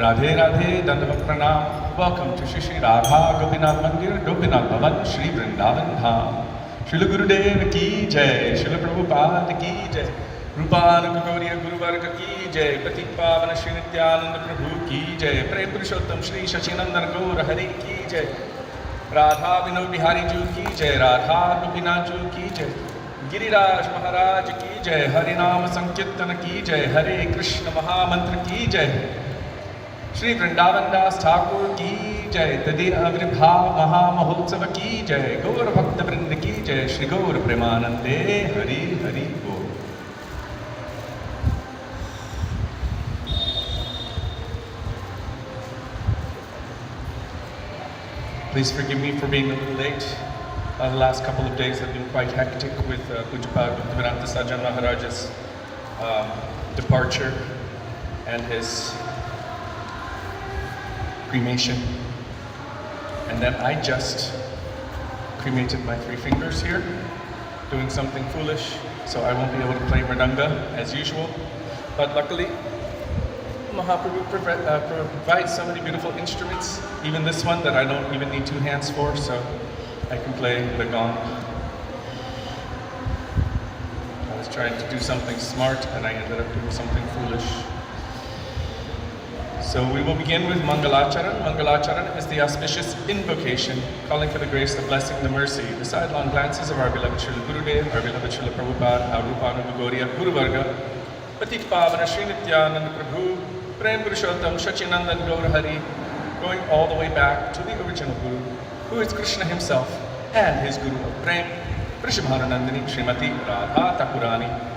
Radhe Radhe Dandavat Pranam. Welcome to Shri Shri Radha Gopinath Mandir, Gopinath Bhavan, Shri Vrindavan Dham. Srila Gurudev ki jai, Srila Prabhupada ki jai, Rupanuk Gauriya Guru Varga ki jai, Pratik Pavana Shri Nityananda Prabhu ki jai, Prem Purushottam Shri Shachinandan Gaur Hari ki jai, Radha Vinod Bihari Ju ki jai, Radha Gopinath Ju ki jai, Giriraj Maharaj ki jai, Harinam Sankirtan ki jai, Hare Krishna Mahamantra ki jai, Shri Vrindavan Das Thakur ki jai, Tadi Avirbhav Mahamahotsav ki jai, Gaur Bhakta Vrinda ki jai, Shri Gaur Premanande Hari Hari Bol. Please forgive me for being a little late. The last couple of days have been quite hectic with Pujapad Bhaktivedanta Sajjan Maharaj's departure and his cremation. And then I just cremated my 3 fingers here, doing something foolish, so I won't be able to play mridanga as usual. But luckily, Mahaprabhu provides so many beautiful instruments, even this one that I don't even need 2 hands for, so I can play the gong. I was trying to do something smart and I ended up doing something foolish. So we will begin with Mangalacharan. Mangalacharan is the auspicious invocation, calling for the grace, the blessing, the mercy, the sidelong glances of our beloved Srila Gurudev, our beloved Srila Prabhupada, our Rupanuk Gauriya Guru Varga, Patik Pavana Shri Nityananda Prabhu, Prem Purushottam Shachinandan Gaur Hari, going all the way back to the original Guru, who is Krishna himself, and his Guru of Prem, Vrishabhananandini Srimati Radha Thakurani.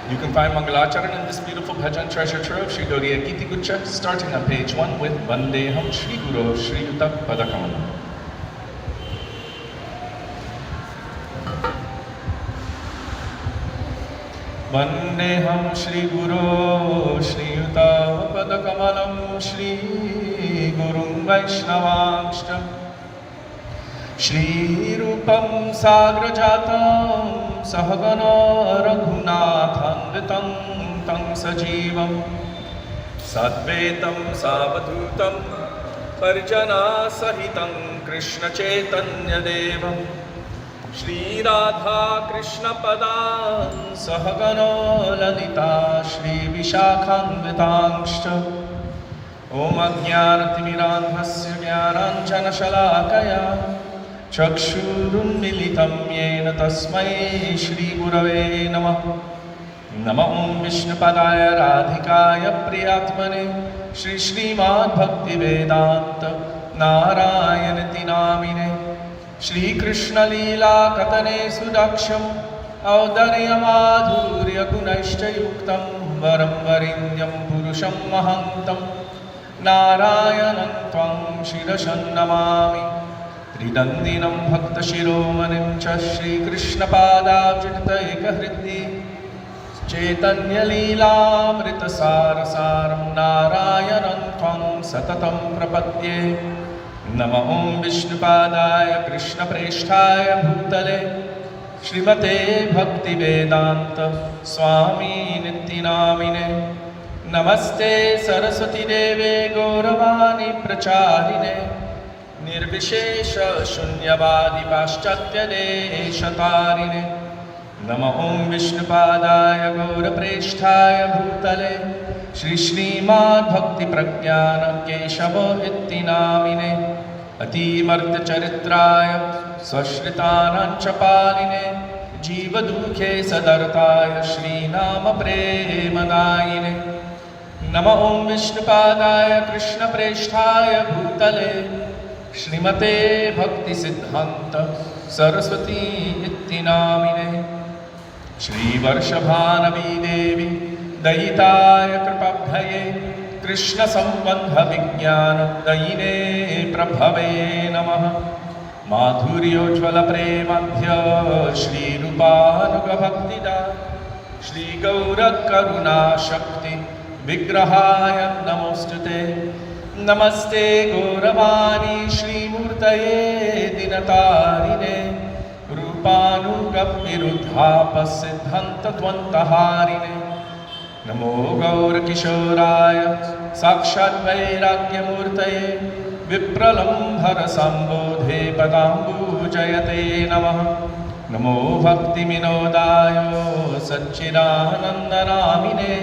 You can find Mangalacharan in this beautiful bhajan treasure trove, Shri Gauriya Giti Gucha, starting on page 1 with Vandeham Shri Guru Shri Yuta Padakam. Vandeham Shri Guru Shri Yuta Padakamalam Shri Gurum Vaishnavamshtam Shri Rupam Sagrajatam Sahagana Raghunathanvitam Tam Sajivam Sadvetam Savadhutam Parjana Sahitam Krishna Chaitanya Devam Shri Radha Krishna Padam Sahagana Lalita Shri Vishakhanvitamshta Om Ajnanatimirandhasya Jnananjana Shalakaya Chakshurun Militam Yena Tasmai Shri Gurave Namah Namah Om Vishnupadaya Radhikaya Priyatmane Shri Srimad Bhakti Vedanta Narayanati Namine Shri Krishna Leela Katane Sudaksham Audarya Madhurya Gunaishcha Yuktam Varam Varinyam Purusham Mahantam Narayanam Tvam Shirashan Namami Tridandinam Bhakta Shiromanim Cha Shri Krishna Padabjita Ekahritti Chaitanya Leelamrita Sarasaram Narayanam Tvam Satatam Prapadye Nama Om Vishnupadaya Krishna Presthaya Bhutale Srimate Bhakti Vedanta Swami Nityanamine Namaste Saraswati Deve Gauravani Pracharine Nirvishesha Shunyavadi Paschatya Deshatarine Nama Om Vishnupadaya Gaura Presthaya Bhutale Shri Srimad Bhakti Pragyana Keshava Ittinamine Atimartha Charitraya Swashritanancha Paline Jiva Dukhe Sadartaya Shri Nama Premadayine Nama Om Vishnupadaya Krishna Presthaya Bhutale Shrimate Bhakti Siddhanta Saraswati Ittinamine Shri Varshabhanavi Devi Dayitaya Kripabhaye Krishna Sambandha Vijnana Dayine Prabhave Namaha Madhuryojvala Premadhya Shri Rupanuga Bhaktida Shri Gaura Karuna Shakti Vigrahaya Namostute Namaste Gauravani Shri Murtaye Dinatarine Rupanuga Viruddhapa Siddhanta Dvantaharine Namo Gaura Kishoraya साक्षात् वैराग्यमूर्तये विप्रलम्भरसम्बोधे पदाम्बुजयते नमः। नमो भक्तिविनोदाय सच्चिदानन्दनामिने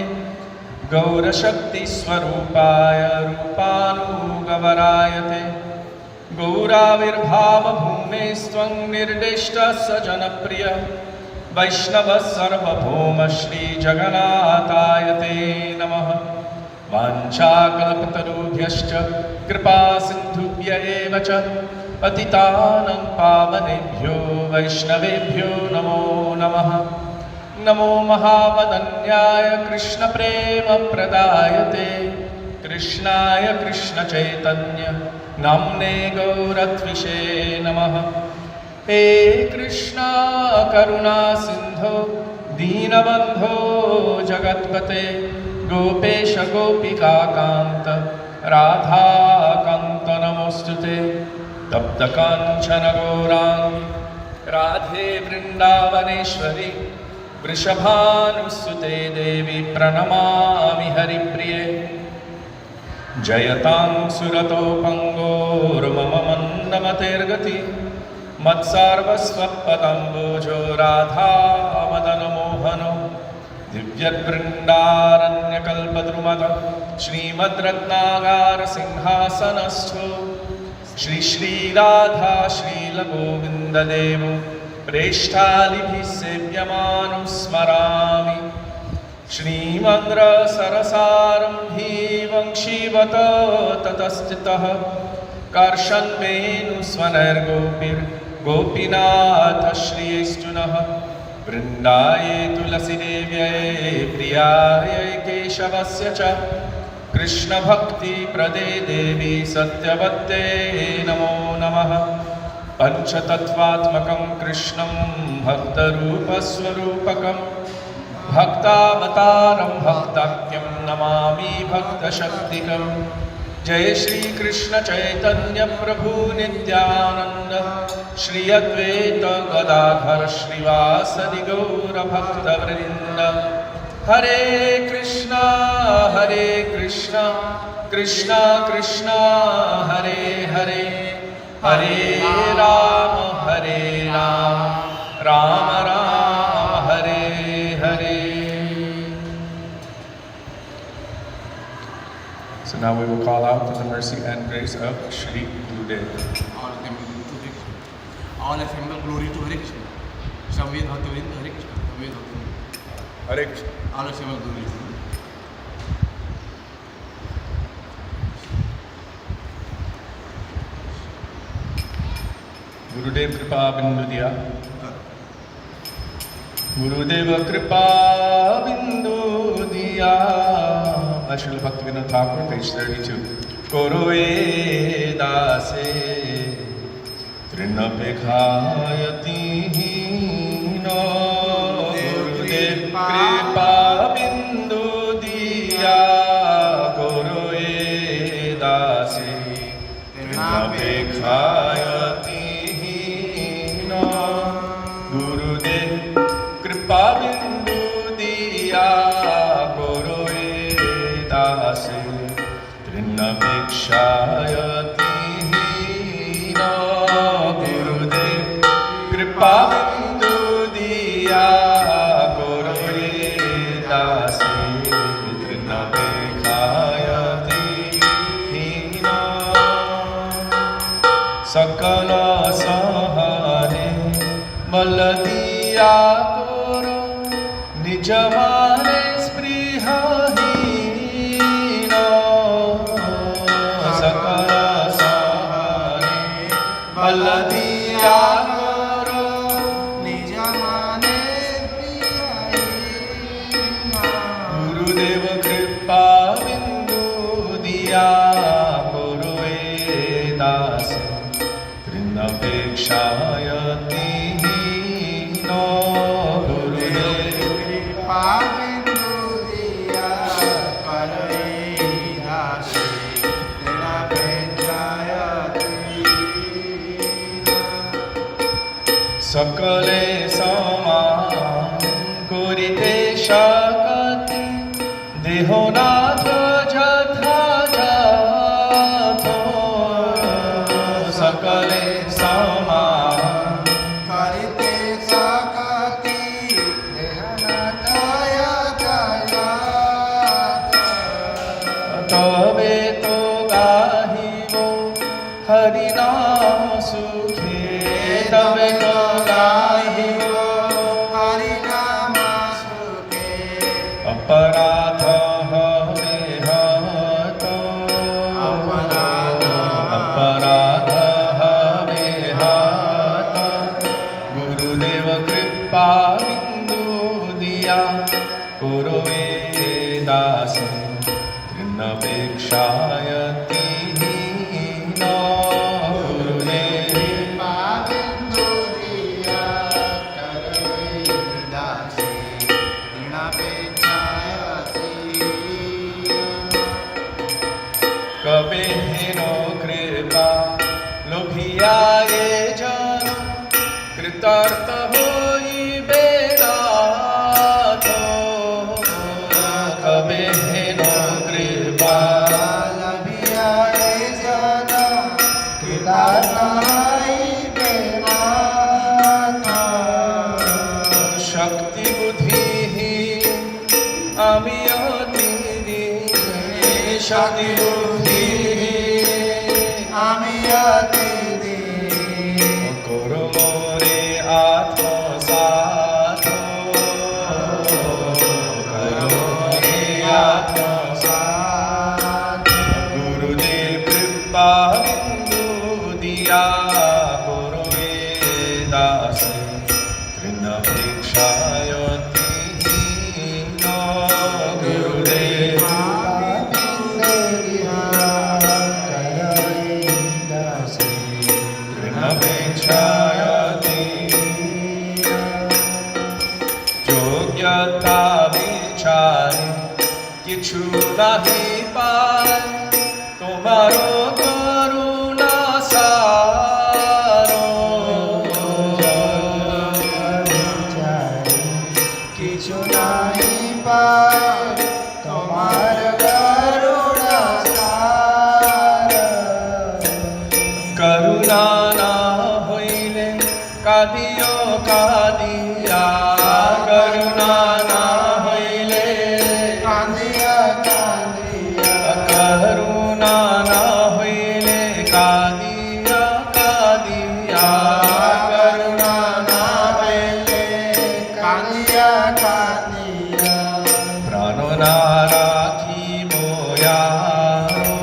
गौरशक्तिस्वरूपाय रूपानुगवरायते। गौराविर्भावभूमेस्त्वं निर्दिष्टः स जनप्रिय वैष्णवः सर्वभौम श्रीजगन्नाथाय ते नमः। वाञ्छाकल्पतरुभ्यश्च कृपासिन्धुभ्य एव च पतितानां पावनेभ्यो वैष्णवेभ्यो नमो नमः। नमो महावदन्याय कृष्णप्रेमप्रदायते कृष्णाय कृष्णचैतन्य नाम्ने गौरत्विषे नमः। हे कृष्णा करुणा सिन्धो दीनबन्धो जगत्पते गोपेश गोपिकान्त राधाकान्त नमोऽस्तुते। तप्तकाञ्चन गौराङ्गी राधे वृन्दावनेश्वरी वृषभानुसुते देवी प्रणमामि हरिप्रिये। जयतां सुरतोपङ्गोर्मम मन्दमतेर्गति मत्सर्वस्वपदम्बोजो राधा मदनमोहनो दिव्यवृन्दारण्यकल्पद्रुमद श्रीमद्रत्नागारसिंहासनस्थो श्री श्रीराधा श्रीलगोविन्ददेवो प्रेष्ठालिभिः सेव्यमानं स्मरामि। श्रीमन्द्रसरसारम्भी वंशीवत ततस्थितः कर्षन्वेणुस्वनैर्गोपीनाथ श्रीस्तुनः। वृन्दाये तुलसीदेव्यै प्रियायै केशवस्य च कृष्णभक्तिप्रदे देवी सत्यवत्ते नमो नमः। पञ्चतत्त्वात्मकं कृष्णं भक्तरूपस्वरूपकं भक्तावतारं भक्ताख्यं नमामि भक्तशक्तिकम्। जय श्री कृष्ण चैतन्य प्रभु नित्यानंद श्री अद्वैत गदाधर श्रीवासदि गौर भक्तवृंद। हरे Krishna Krishna Krishna Hare Hare Hare Ram Ram Ram Hare Hare. So now we will call out to the mercy and grace of Shri Gurudev. All assemble glory to Hare Krishna. Samved Bhaktavind Hare Krishna. Samved Bhaktavind Hare Krishna. All assemble glory to Gurudev Kripa Bindu Diya. Gurudev Kripa Bindu Diya. Srila Bhaktivinoda Thakur, page 32. Koroe dase trinapekhayati no Gurudev Kripa Bindu Diya. Koroe dase trinapekhayati no Gurudev Kripa Bindu Diya. Trinapekshayati no Gurudev Kripa Bindu Diya. Koroe dase Trinapekshayati no Sakala sahare maladiya koro nijamane spriha Maladiya koro nijamane priyahina. Gurudev Kripa Bindu Diya. Koroe dase Trinapekshayati no Gurudev Kripa Bindu Diya. Koroe dase सकले समान करिते शकति देहनाथ जथा তবে তো গাহিব হরিনাম সুখে, তবে তো গাহিব হরিনাম সুখে। অপরাধ হবে হত, অপরাধ হবে হত। গুরুদেব কৃপা বিন্দু দিয়া করবে দাস, তৃণাপেক্ষায়তি গুরুদেব বিন্দু দিয়া করবে দাসে, তৃণাপেক্ষায়তি। কবে হেন কৃপা লোভিয়ায়ে জন, কৃতার্থ হইবে নাথ। কবে হেন কৃপা লভিয়ায়ে জন, কৃতার্থ হইবে নাথ। শক্তি বুদ্ধি আমি অতি, শক্তি বুদ্ধি আমি অতি দীন। করো মোরে আত্মসাৎ, করো মোরে আত্মসাৎ। গুরুদেব কৃপা বিন্দু দিয়া করবে দাস, তৃণাপেক্ষায়তি গুরুদেব তৃণাপেক্ষায়তি। যোগ্যতা বিচারে কিছু নাহি পায়, তোমারও করুণা সার। কিছু নাই পায় তোমার করুণা সার। করুণা না হইলে কাঁদিও কাঁদিয়া, করুণা না হইলে কাঁদিয়া কাঁদিয়া, করুণা না হইলে কাঁদিয়া কাঁদিয়া, করুণা না হইলে কাঁদিয়া কাঁদিয়া। প্রাণ না রাখিব ইয়ারো,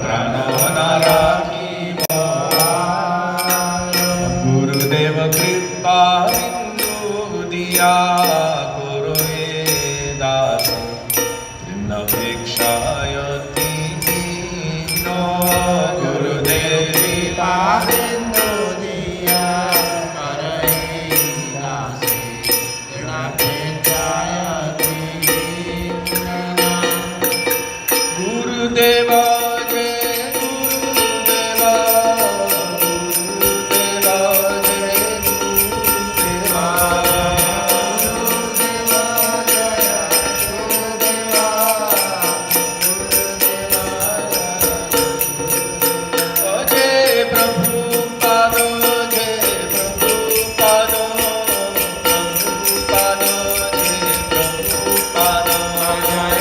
প্রাণ না রাখিব। গুরুদেব কৃপা বিন্দু দিয়া করবে দাস, তৃণাপেক্ষায়তি গুরুদেব কৃপা বিন্দু দিয়া করবে দাসে, তৃণাপেক্ষায়তি। গুরুদেব জয় গুরুদেব, গুরুদেব জয় গুরুদেব। जय प्रभुपाद, जय प्रभुपाद, प्रभुपाद जय प्रभुपाद। जय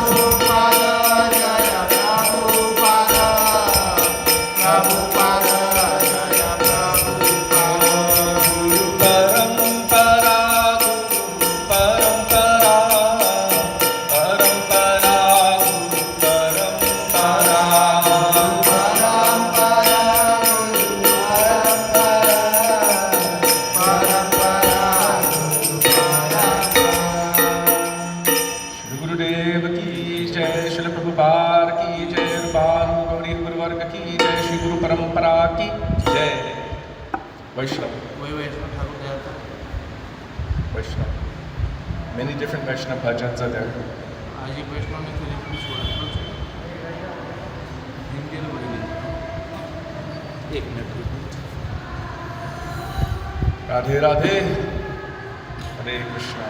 प्रभुपाद, जय प्रभुपाद, प्रभुपाद जय प्रभुपाद। गुरु परंपरा, गुरु परंपरा, परंपरा गुरु परंपरा। श्री गुरुदेव की जय, श्री प्रभुपाद की जय, रूपान गौरी गुरुवर्ग की जय, श्री गुरु परंपरा की जय। वैष्णव, वही वैष्णव ठाकुर गया था। Vaishnava. Many different Vaishnava bhajans are there. आज एक वैष्णव ने फिर कुछ छोड़ा हिंदी में बोली। एक minute Radhe Radhe, Hare Krishna.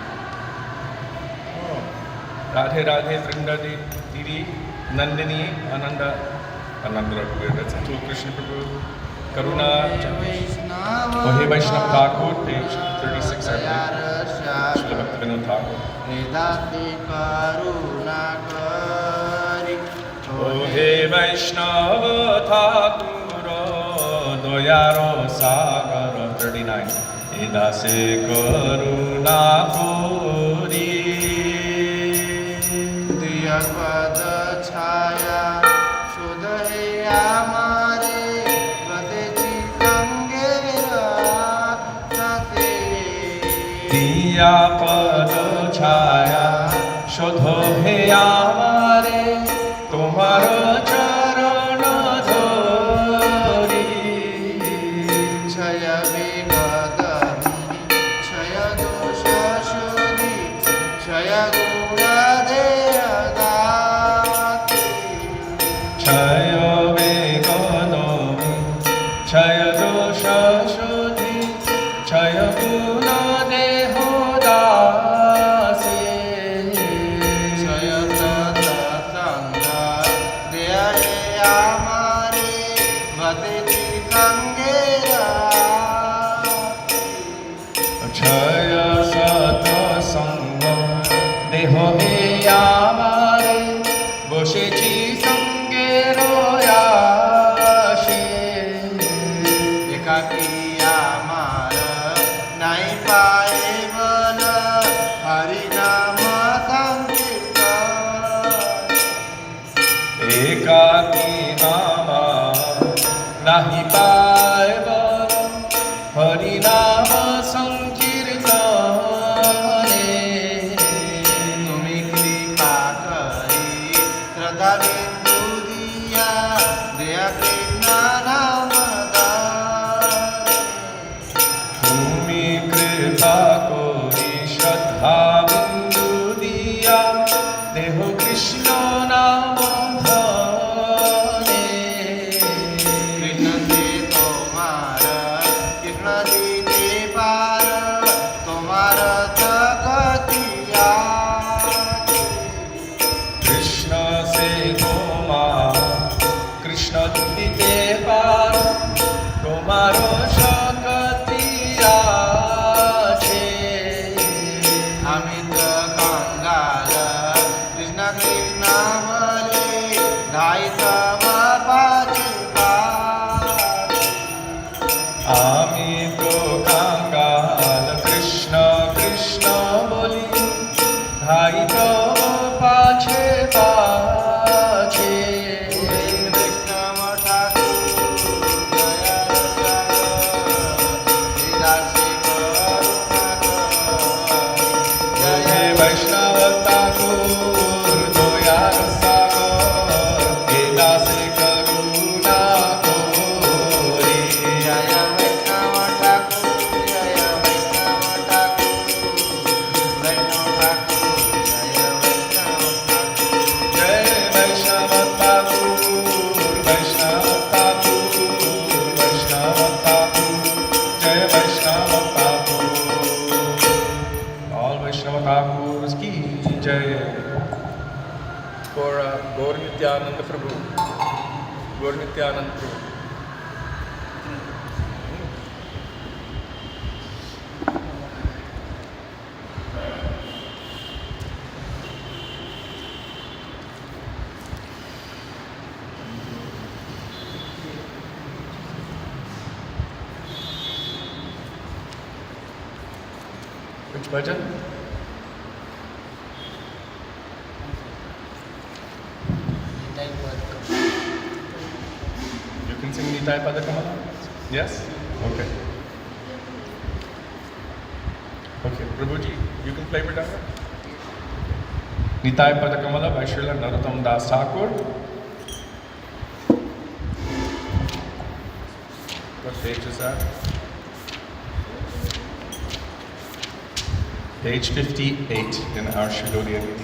Oh. Radhe Radhe, Vrindadi, Didi, Nandini, Ananda, that's two Krishna Prabhu, Karuna, Vaishnav Vahe Vaishnava Thakur, page 36, I believe. Srila Srila Bhaktivinoda Thakur. दासी करुणा करी ओ हे वैष्णव ठाकुर दयारो सागर 39 हे दासे करुणा कोरी दिया पद छाया शुद्ध है हमारे बदेची संगे राते दिया पद छाया शोध हे आमारे तुम्हार चरण धरी क्षय विगत क्षय दोष शुद्धि क्षय गुण देयदाते क्षय वेगनो क्षय दोष शुद्धि क्षय गुण देहो दासे क्षय सत्संग दया हमारे बतेची संगे राते क्षय सत्संग देहो हे आमारे बसेची संगे रोयाशे एकाकी आमार नाही पाये बल हरिनाम संकीर्तन एकाकी आमा नाही पाय बल हरिनाम संकीर्तने तुम्ही कृपा करी श्रद्धा बिंदू दिया दया कृष्ण नाम तुम्ही कृपा कोरी श्रद्धा बिंदू दिया देह कृष्ण नाम धने कृष्ण से तुम्हार कृष्ण दीते पार तुम्हार जगतिया कृष्ण से तुम्हार कृष्ण दिते पार तुम्हारो शक्ति आछे अमित कंगाल कृष्ण कृष्ण मले धाई तम पाचे आमी तो कांगाल कृष्ण कृष्ण बोली भाई तो पाछे पाछे वैष्णव ठाकुर दया दासी करुणा जय वैष्णव ठाकुर दयार सागर हे दासे करुणा कोरी जय वैष्णव ठाकुर जय वैष्णव ठाकुर वैष्णव ठाकुर जय वैष्णव ठाकुर जय वैष्णव ठाकुर वैष्णव ठाकुर जय वैष्णव Thakur all Vaishnava Thakurs ki jai for Gaur Nityananda Prabhu Gaur Nityananda Prabhu Which bhajan? You can sing Nitai Padakamala? Yes? Okay. Okay, Prabhuji, you can play Vrindavan? Nitai Padakamala by Srila Narottam Das Thakur. What page is that? Page 58 in our Shilodiya Nidhi.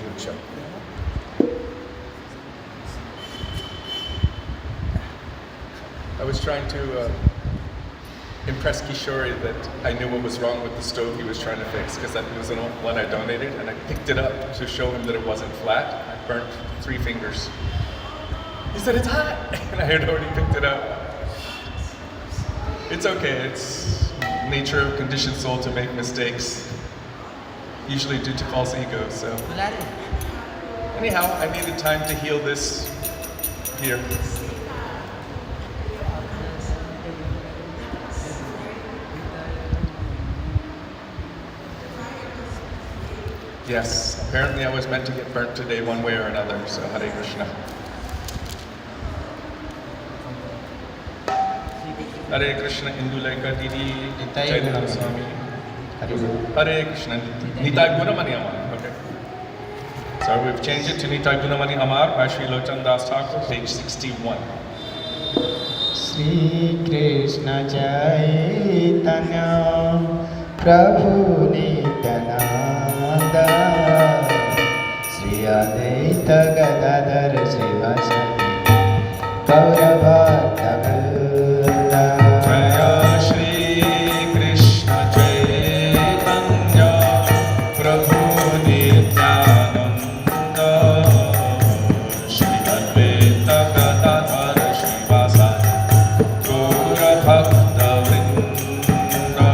I was trying to impress Kishore that I knew what was wrong with the stove he was trying to fix, because that was the one I donated, and I picked it up to show him that it wasn't flat. I burnt 3 fingers. He said, "It's hot," and I had already picked it up. It's okay, it's nature of conditioned soul to make mistakes. usually due to false ego. So Lari. anyhow, I needed time to heal this here. Yes, apparently I was meant to get burnt today one way or another, so Hare Krishna. Hare Krishna, Indulaika Didi, Chaitanya Swami. Hare Krishna, Nitai Gunamani Amar. Okay. So we've changed it to Nitai Gunamani Amar by Sri Lochan Das Thakur, page 61. Shri Krishna Chaitanya Prabhu Nityananda Shri Advaita Gadadhar Srivasadi Gaurabhata Vrinda Jaya Shri Krishna Chaitanya Prabhu Nityananda Shri Advaita Gadadhar Srivasadi Gaurabhata Vrinda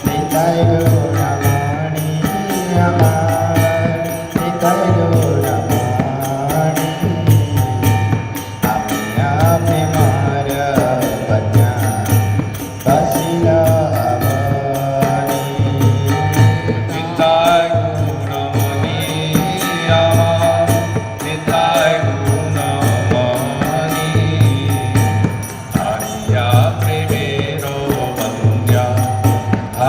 Nitai Gauramani Amar Nitai Gauramani Ami Api Mara Bhajna Basila Avani Nitai Gunamani Amar Nitai Gunamani Ariya Premero Vandya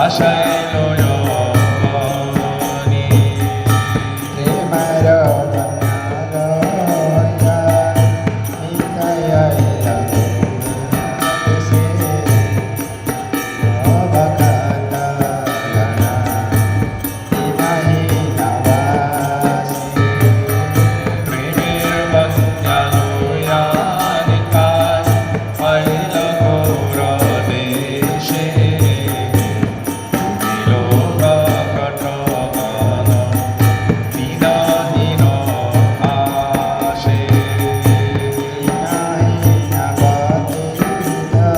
Ashailo Yoni Premara Bhajna Nitai Aila Dese Bhakata Gana Inahi Navasi Premier Vandhyano Yanikai Aila Gora Deshe Viloka Katamana Vinahino Ashe Inahi Navatita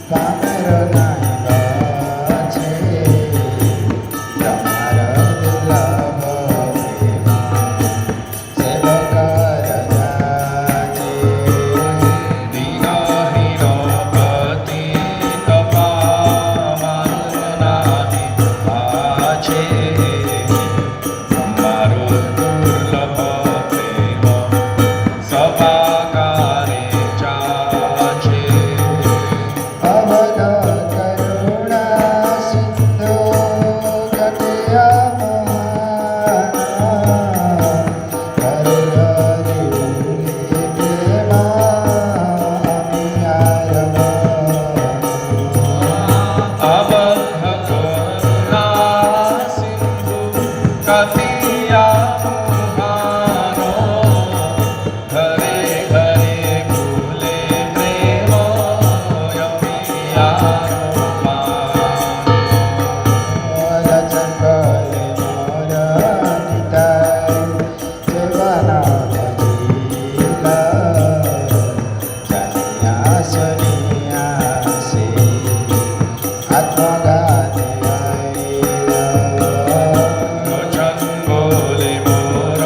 Kamara Nahi Vache Kamara Dulabha Prema Sevakara Jache Vinahino Patita Pamanadi Ache Amaro Durlabha Prema Sabhakare Jache Avada Karuna Sindhu Gatiya Mohana Karuna Divuli Prema Amiyarama Abadha Karuna Sindhu Katiya Mohano Hare Hare Kule Prema Yamiyarama Mora Chakale Mora Nitai Sevana Bhajila Janiya Suniya Se Atmagati Aila Lochan Bole Mora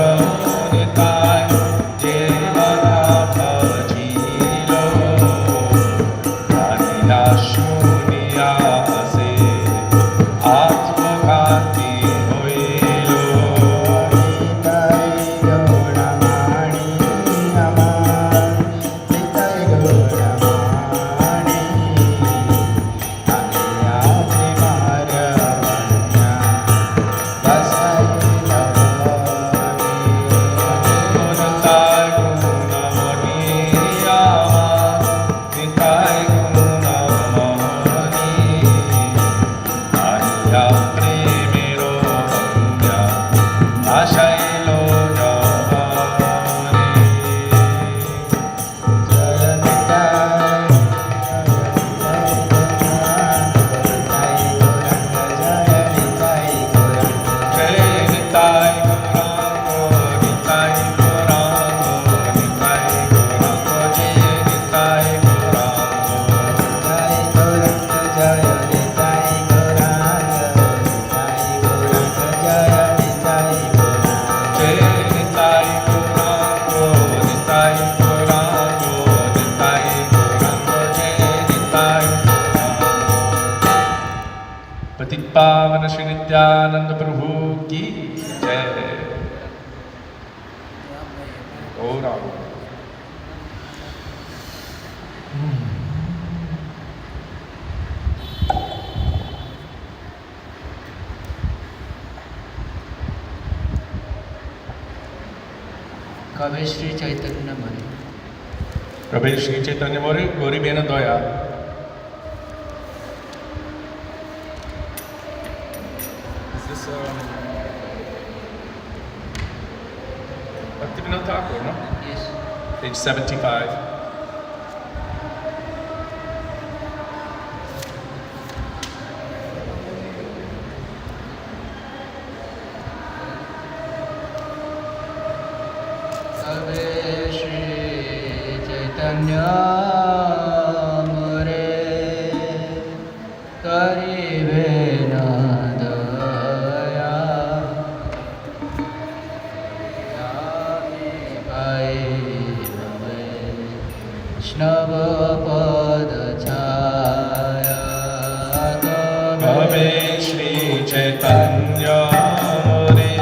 सच्चिदानंद प्रभु की जय। और आओ। कवि श्री चैतन्य मणि कवि श्री चैतन्य मोरे गौरी बेन दया। Is this Bhaktivinoda Thakur, no? Yes. Page 75. कवि श्री चैतन्य मोरे करिबे न दया जामि पाए वैष्णव पद छाया कवि श्री चैतन्य मोरे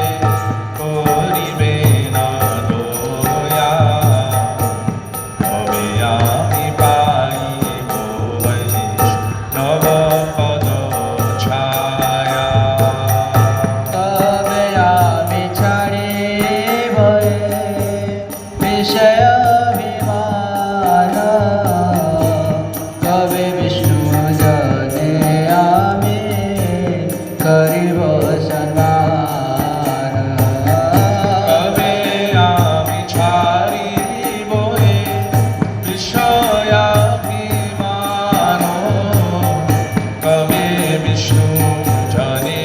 गौरी बेन दया। कवि आमी पाइबो वैष्णव पद छाया। तबे आमी छाड़िब विषय अभिमान कवि विष्णु जने आमी करिब सम्मान कवि आमी छाड़िबो विषयाभिमान कवि विष्णु जने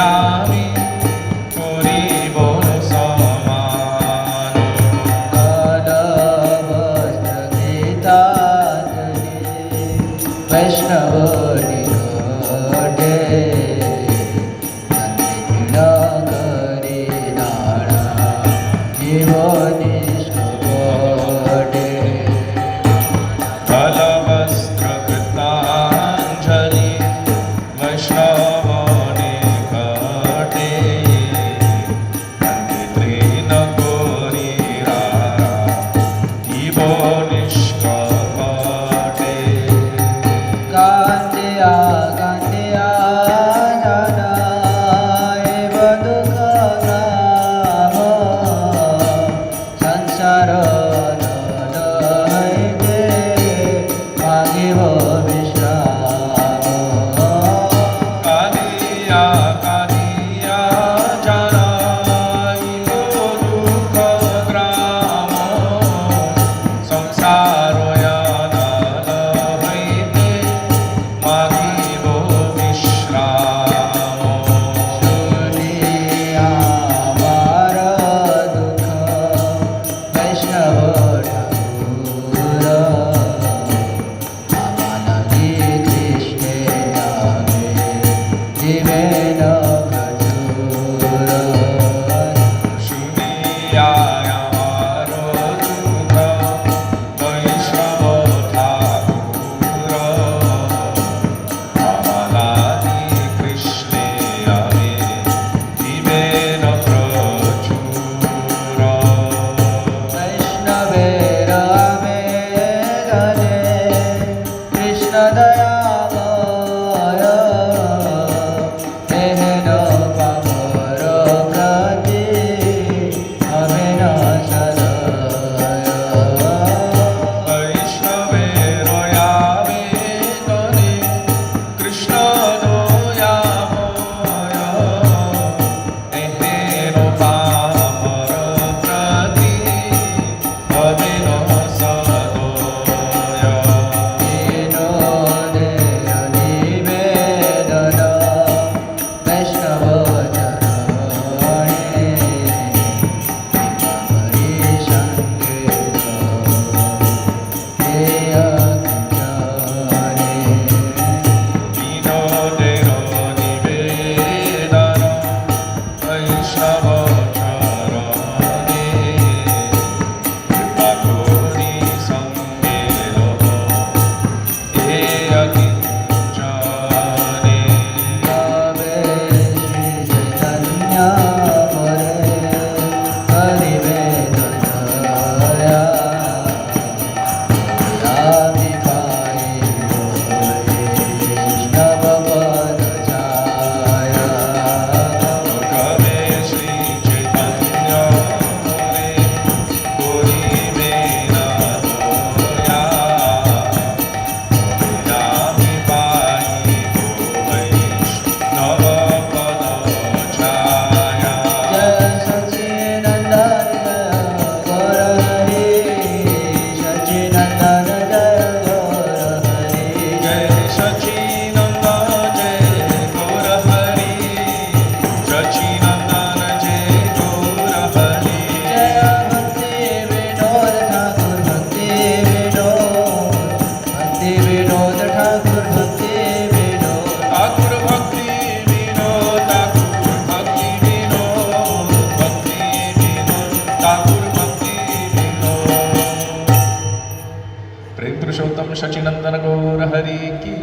आमी करिब सम्मान। वैष्णव निकटे नगरी नाड़ा जीव निष्कपटे फलवस्त्रकृताञ्जलि वैष्णव निकटे पण्डितेन कोरिरारा इव निष्कपटे। कांतिया कांतिया जानाय बदुख ग्राम संसार नदहैते मागिब विश्राम कालिया कालिया जानाइबो दुःख ग्राम संसारोया नलहैते मागिबो विश्राम। सुनिया मार दुख वैष्णव ठाकुर आमानगी कृष्णे आगे जीवेन खजूर शुनिया यामारो दुःख वैष्णव ठाकुर आमालादि कृष्णे आगे जीवेन प्रचुर। वैष्णवेर आवेदने कृष्ण दयामय तेन पामर प्रति अमेन शचिनंदन गौर हरि की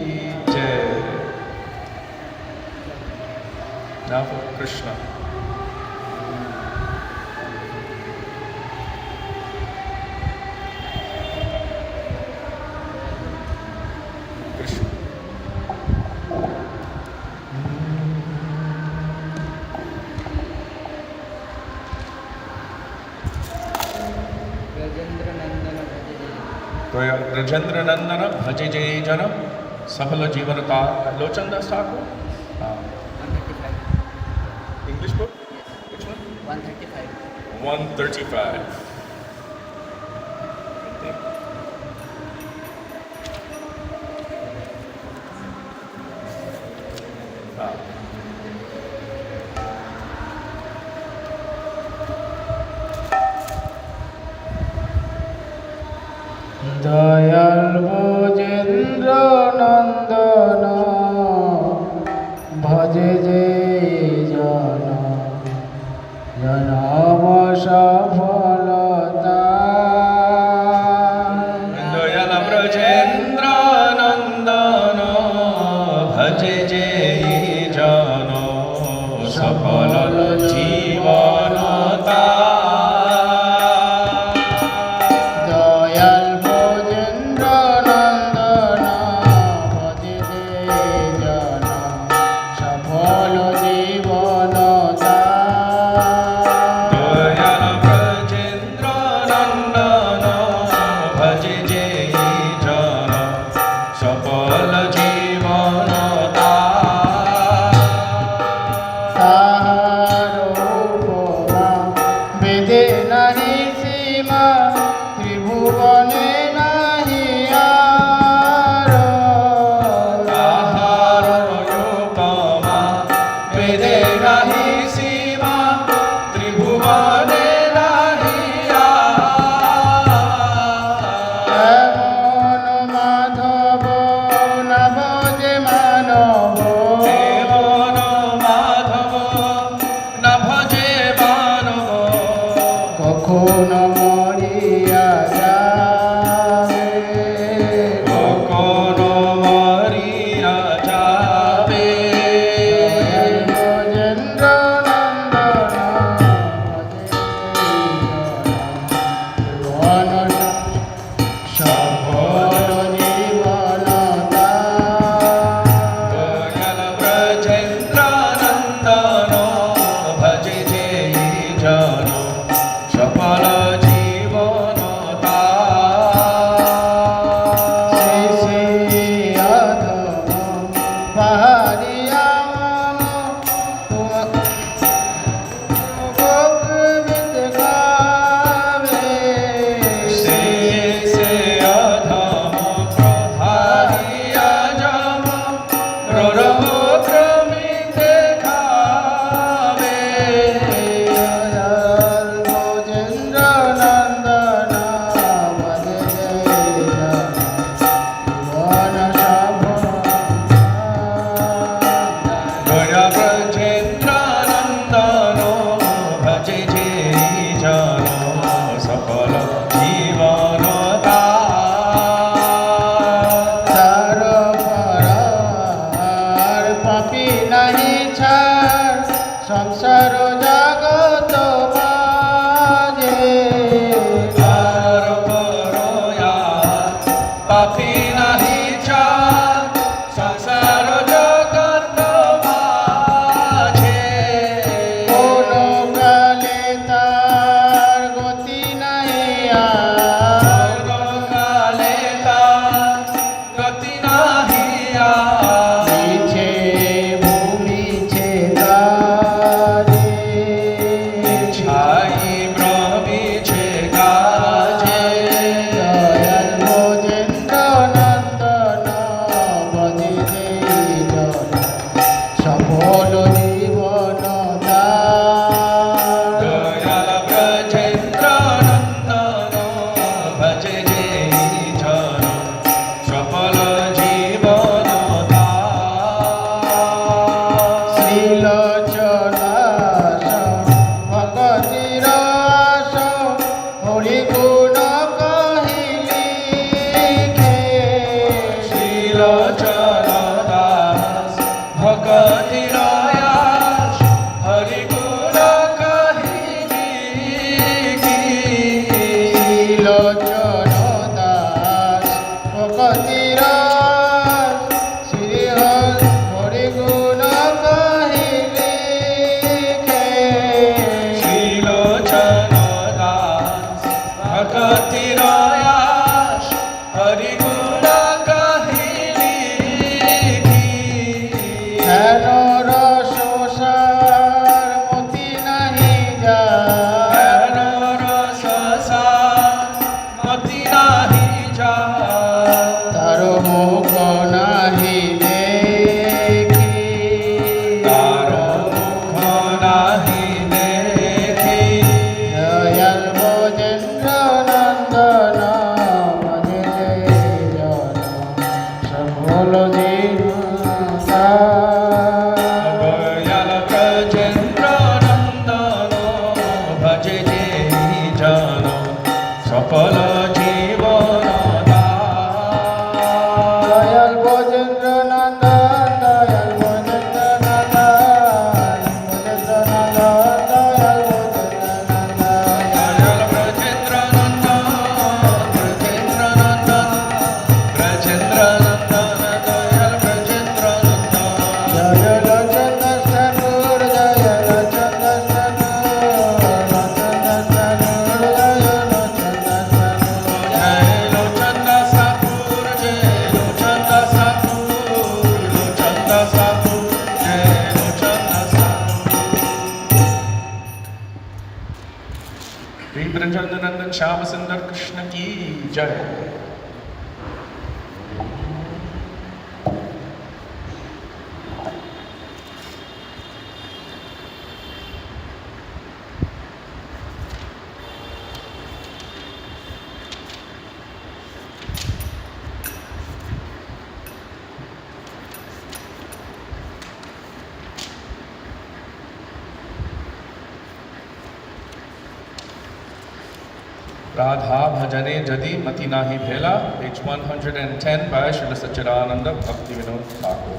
जय। Now for Krishna. Krishna. Brajendra नंदन भजे जय जन सफल जीवन का Lochan Das Thakur. English book? Which one? 135. 135. Dayal ভোজেন্দ্র নন্দন ভজে যে জন জনম সফলতা। দয়াল ব্রজেন্দ্র নন্দন ভজে যে জন সফল জীবনতা। की লোচন দাস ভকতির শ্রী হরি গুণ কহিলে শ্রীলোচন দাস ভকতি রয়াস হরি গুণ কাহিনী হেন রসার মতি নাহি যায় মতি নাহি যা তার মুখ নাহি দেখি তার মুখ নাহি দেখি দয়াল ভোজেন্দ্র নন্দন মজে জন সকল জীবতা দয়াল ব্রজেন্দ্র নন্দন ভজে যে জন সফল জীবন দয়াল ভোজেন্দ্র নন্দন দয়াল ভোজেন্দ্র নন্দন ভোজেন্দ্র নন্দন দয়াল ভোজেন্দ্র নন্দন ব্রজেন্দ্র নন্দন ব্রজেন্দ্র নন্দন দয়াল ব্রজেন্দ্র নন্দন জয় লোচন দাস ঠাকুর জয় লোচন দাস ঠাকুর জয় লোচন দাস ঠাকুর জয় লোচন দাস ঠাকুর জয় লোচন দাস ঠাকুর লোচন দাস ঠাকুর জয় লোচন দাস ঠাকুর श्री ब्रजनंदन नंदन श्याम सुंदर कृष्ण की जय राधा भजने जदि मति नाही भेला page 110 by Srila Satchidananda Bhakti Vinod Thakur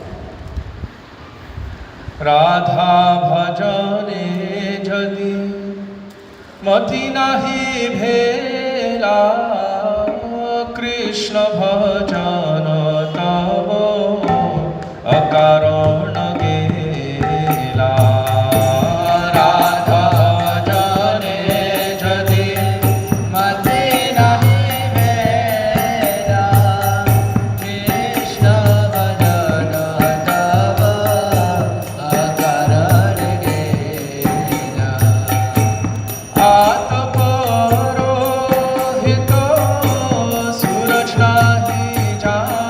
Radha भजने जदि मति नाही भेला कृष्ण भजन तब अकारण गेला राधा भजने जदि मति नहीं भेला कृष्ण भजन तब अकारण गेला आत परोहित सूरज नाही जाना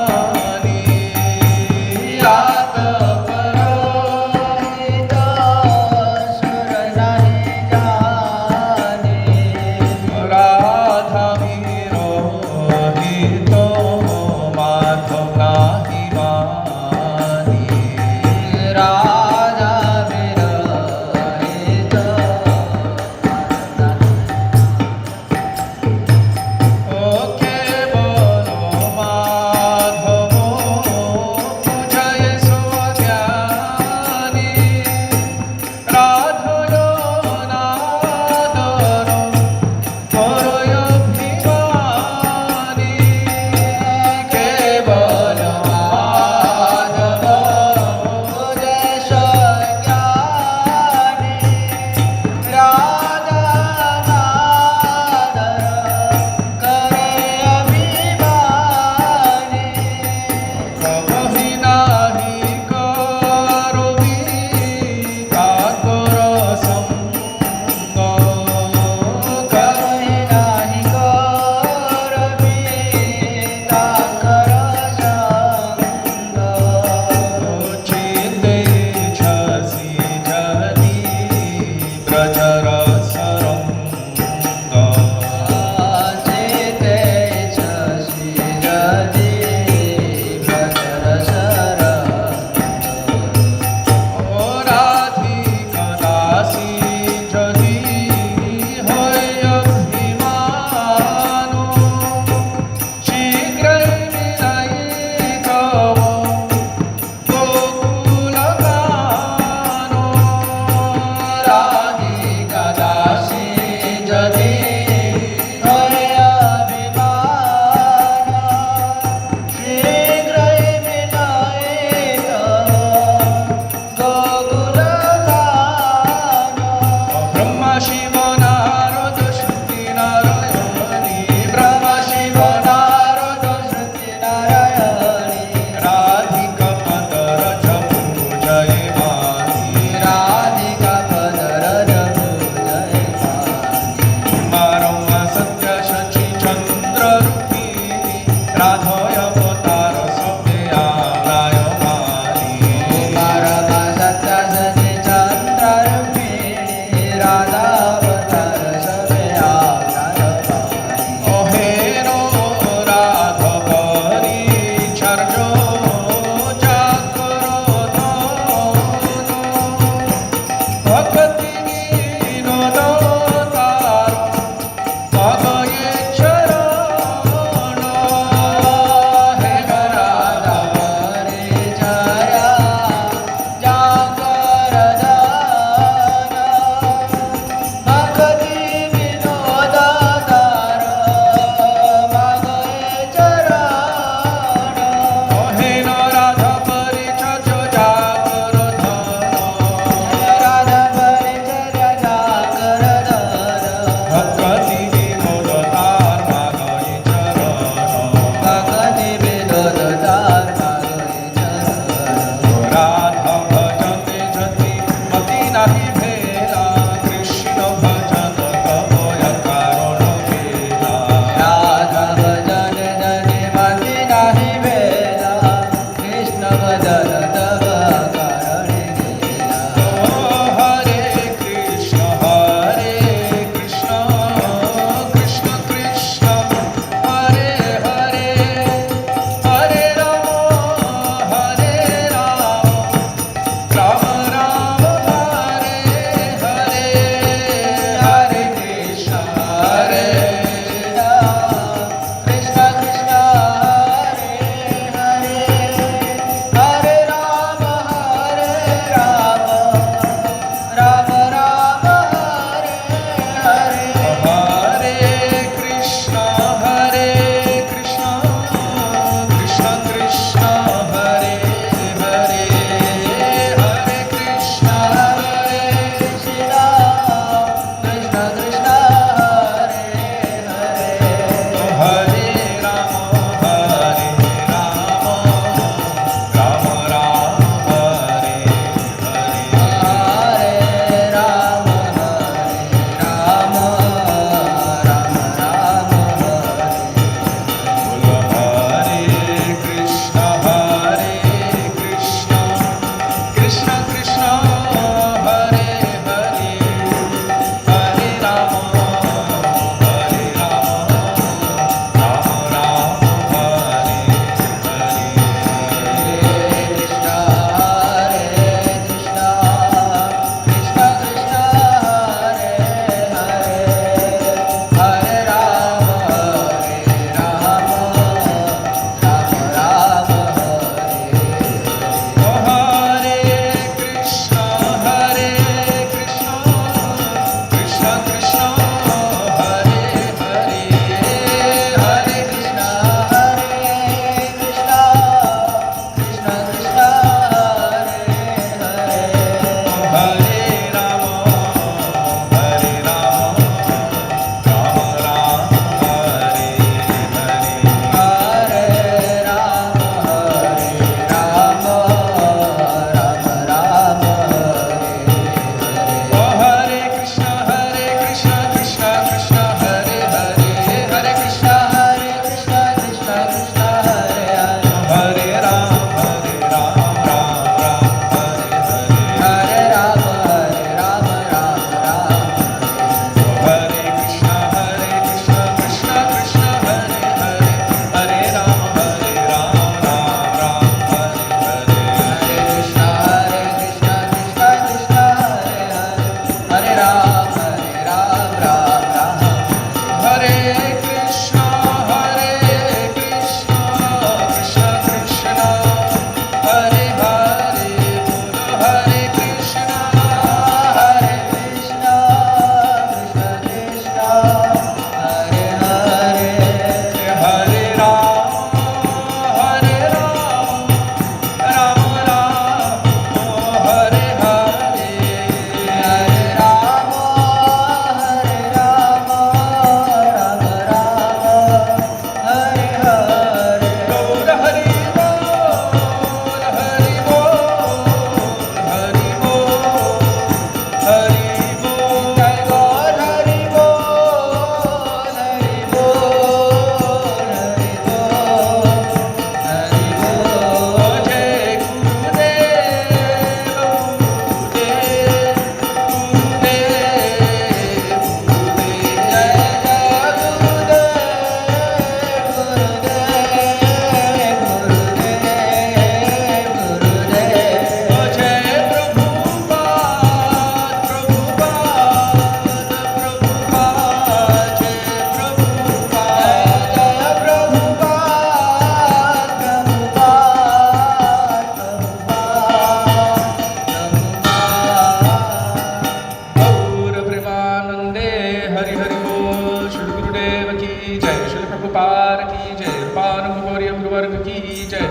Gurudev ki jai, Srila Prabhupada ki jai, Rupanam Gauriya Guruvarga ki jai,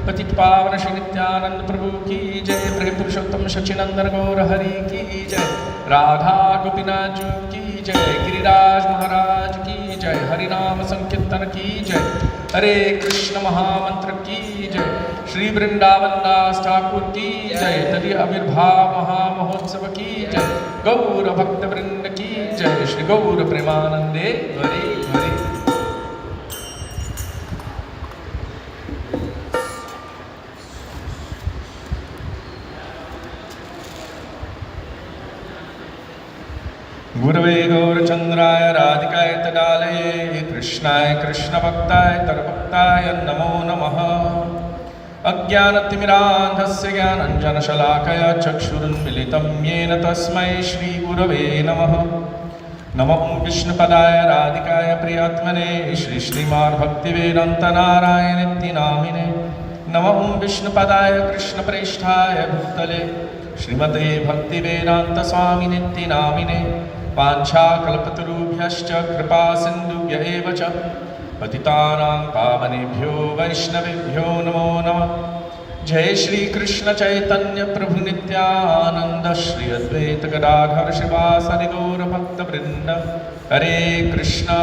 Patit Pavana Shri Nityanand Prabhu ki jai, Prem Purushottam Shachinandana Gaur Hari ki jai, Radha Gopinath Ji ki jai, Giriraj Maharaj ki jai, Harinam Sankirtan ki jai, Hare Krishna Mahamantra ki jai, Shri Vrindavan Das Thakur ki jai, Tadi Avirbhav Mahamahotsav ki jai, Gaur Bhakta Vrinda ki jai, Shri Gaur Premanande Hari Hari. Gurave Gaurachandraya Radhikaya Tadalaye Krishnaya Krishna Bhaktaye Tarabhaktaya Namo Namaha Ajnanatimirandhasya Jnananjana Shalakaya Chakshurun Militam Yena Tasmai Shri Gurave Namaha Namo Vishnupadaya Radhikaya Priyatmane Shri Srimad Bhaktivedanta Narayana Namine Namo Vishnupadaya Krishna Presthaya Bhutale Srimate Bhaktivedanta Swami Namine Pancha kalpatarubhyascha kripa sindhubhya eva cha patitanang pavanebhyo vaishnavebhyo namo namah. Jai Shri Krishna Chaitanya Prabhu Nityananda Shri Advaita Gadadhar Shivasari Gaura Bhakta Vrinda. Hare Krishna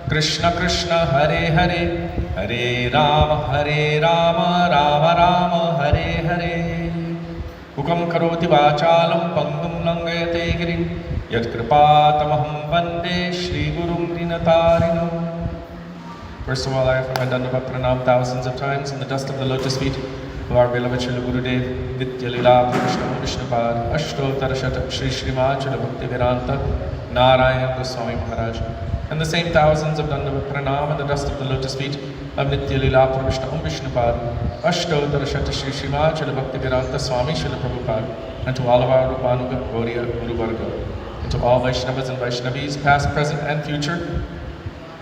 Krishna Krishna Hare Hare, Hare Rama Rama Rama Hare Hare. Ukam karoti vachalam pangum langayate girin yat kripatamaham vande Shri Gurum Dinatarinam. First of all, I offer my Dandava Pranam thousands of times in the dust of the lotus feet of our beloved Srila Gurudev, Nitya Lila Prabhupada Vishnupad, Ashtottara Shatak Shri Srimad Srila Bhakti Vedanta, Narayan Goswami Maharaj. And the same thousands of Dandava Pranam in the dust of the lotus feet of Nitya Lila Prabhupada Vishnupad, Ashtottara Shatak Shri Srimad Srila Bhakti Vedanta Swami Srila Prabhupada, and to all of our Rupanuga Gauriya Guru Varga, and to all Vaishnavas and Vaishnavis, past, present, and future,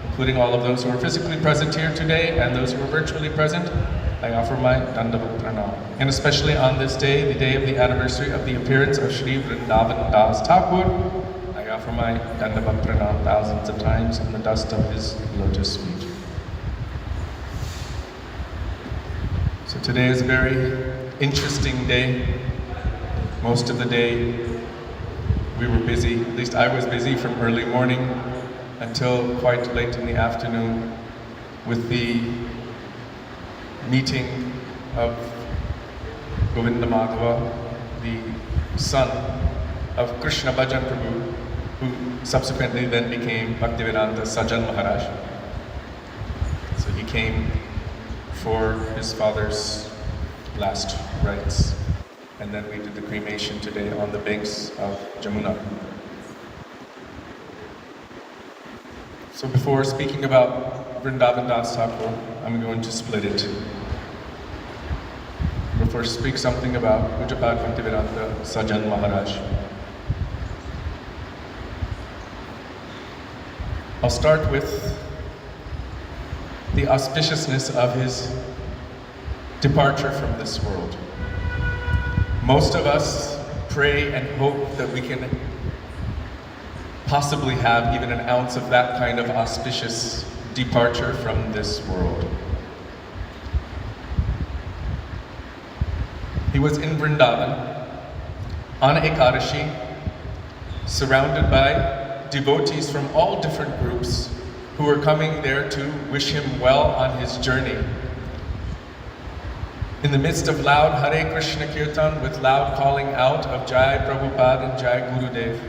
including all of those who are physically present here today and those who are virtually present, I offer my Dandava Pranam. And especially on this day, the day of the anniversary of the appearance of Shri Vrindavan Das Thakur, I offer my Dandava Pranam thousands of times in the dust of his lotus feet. So today is a very interesting day. Most of the day we were busy, at least I was busy from early morning until quite late in the afternoon with the meeting of Govinda Madhava, the son of Krishna Bhajan Prabhu, who subsequently then became Bhaktivedanta Sajan Maharaj. So he came for his father's last rites. And then we did the cremation today on the banks of Jamuna. So before speaking about Vrindavan Das Thakur, I'm going to split it. But first speak something about Pujapad Bhaktivedanta Sajan Maharaj. I'll start with the auspiciousness of his departure from this world. Most of us pray and hope that we can possibly have even an ounce of that kind of auspicious departure from this world. He was in Vrindavan on Ekadashi, surrounded by devotees from all different groups who were coming there to wish him well on his journey. In the midst of loud Hare Krishna Kirtan with loud calling out of Jai Prabhupada and Jai Gurudev.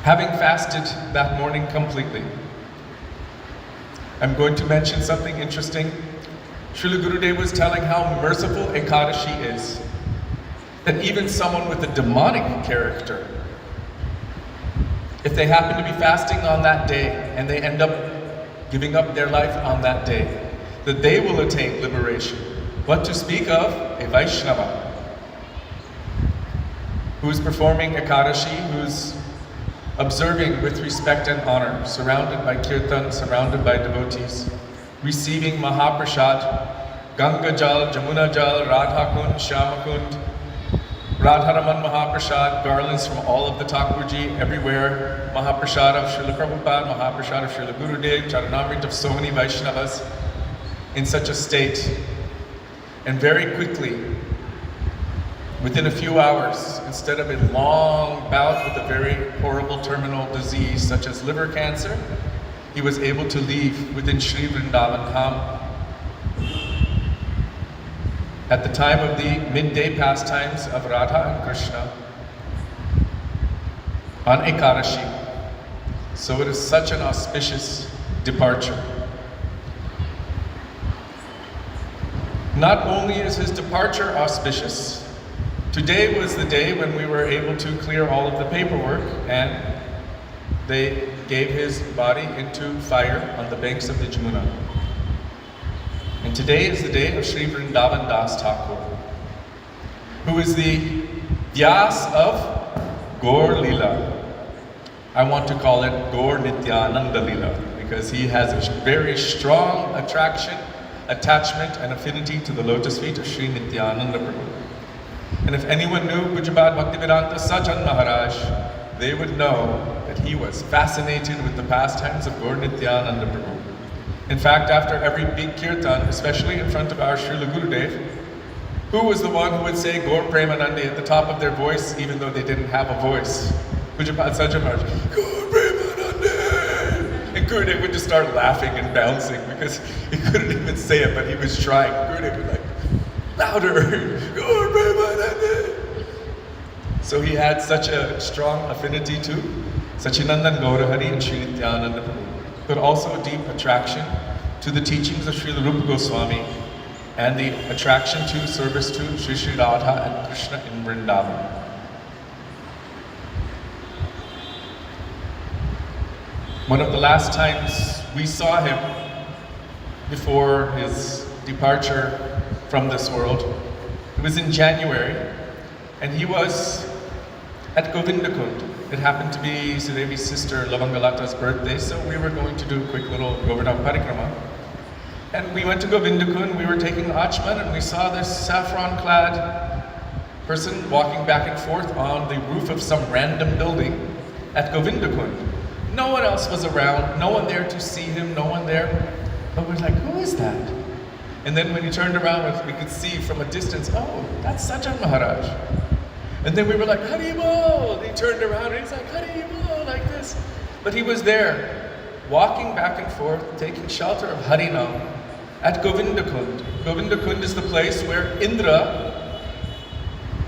Having fasted that morning completely, I'm going to mention something interesting. Srila Gurudev was telling how merciful Ekadashi is. That even someone with a demonic character, if they happen to be fasting on that day and they end up giving up their life on that day, that they will attain liberation. What to speak of a Vaishnava who's performing Ekadashi, who's observing with respect and honor, surrounded by kirtan, surrounded by devotees, receiving Mahaprasad, Ganga Jal, Jamuna Jal, Radha Kund, Shama Kund, Radharaman Mahaprasad, garlands from all of the Thakurji everywhere, Mahaprasad of Srila Prabhupada, Mahaprasad of Srila Gurudev, Charanamrit of so many Vaishnavas in such a state. And very quickly, within a few hours, instead of a long bout with a very horrible terminal disease such as liver cancer, he was able to leave within Sri Vrindavan Dham. At the time of the midday pastimes of Radha and Krishna on Ekadashi. So it is such an auspicious departure. Not only is his departure auspicious, today was the day when we were able to clear all of the paperwork and they gave his body into fire on the banks of the Jamuna. And today is the day of Sri Vrindavan Das Thakur, who is the Vyas of Gaur Leela. I want to call it Gaur Nityananda Leela because he has a very strong attachment and affinity to the lotus feet of Sri Nityananda Prabhu. And if anyone knew Pujabad Bhaktivedanta Sajan Maharaj, they would know that he was fascinated with the pastimes of Gaur Nityananda Prabhu. In fact, after every big kirtan, especially in front of our Srila Gurudev, who was the one who would say Gaur Premanandi at the top of their voice, even though they didn't have a voice? Pujapad Sajan Maharaj, Gaur Premanandi! And Gurudev would just start laughing and bouncing because he couldn't even say it, but he was trying. Gurudev would like, louder! Gaur Premanandi! So he had such a strong affinity to Sachinandan Gaurahari and Sri Nityananda Prabhu, but also a deep attraction to the teachings of Srila Rupa Goswami and the attraction to service to Sri Sri Radha and Krishna in Vrindavan. One of the last times we saw him before his departure from this world, it was in January, and he was at Govindakund. It happened to be Sudevi's sister Lavangalata's birthday, so we were going to do a quick little Govardhan Parikrama. And we went to Govindakund, we were taking Achman, and we saw this saffron-clad person walking back and forth on the roof of some random building at Govindakund. No one else was around, no one there to see him, no one there. But we're like, who is that? And then when he turned around, we could see from a distance, oh, that's Sajan Maharaj. And then we were like, Hari Bol! He turned around and he's like, Hari Bol, like this. But he was there, walking back and forth, taking shelter of Harinam at Govindakund. Govindakund is the place where Indra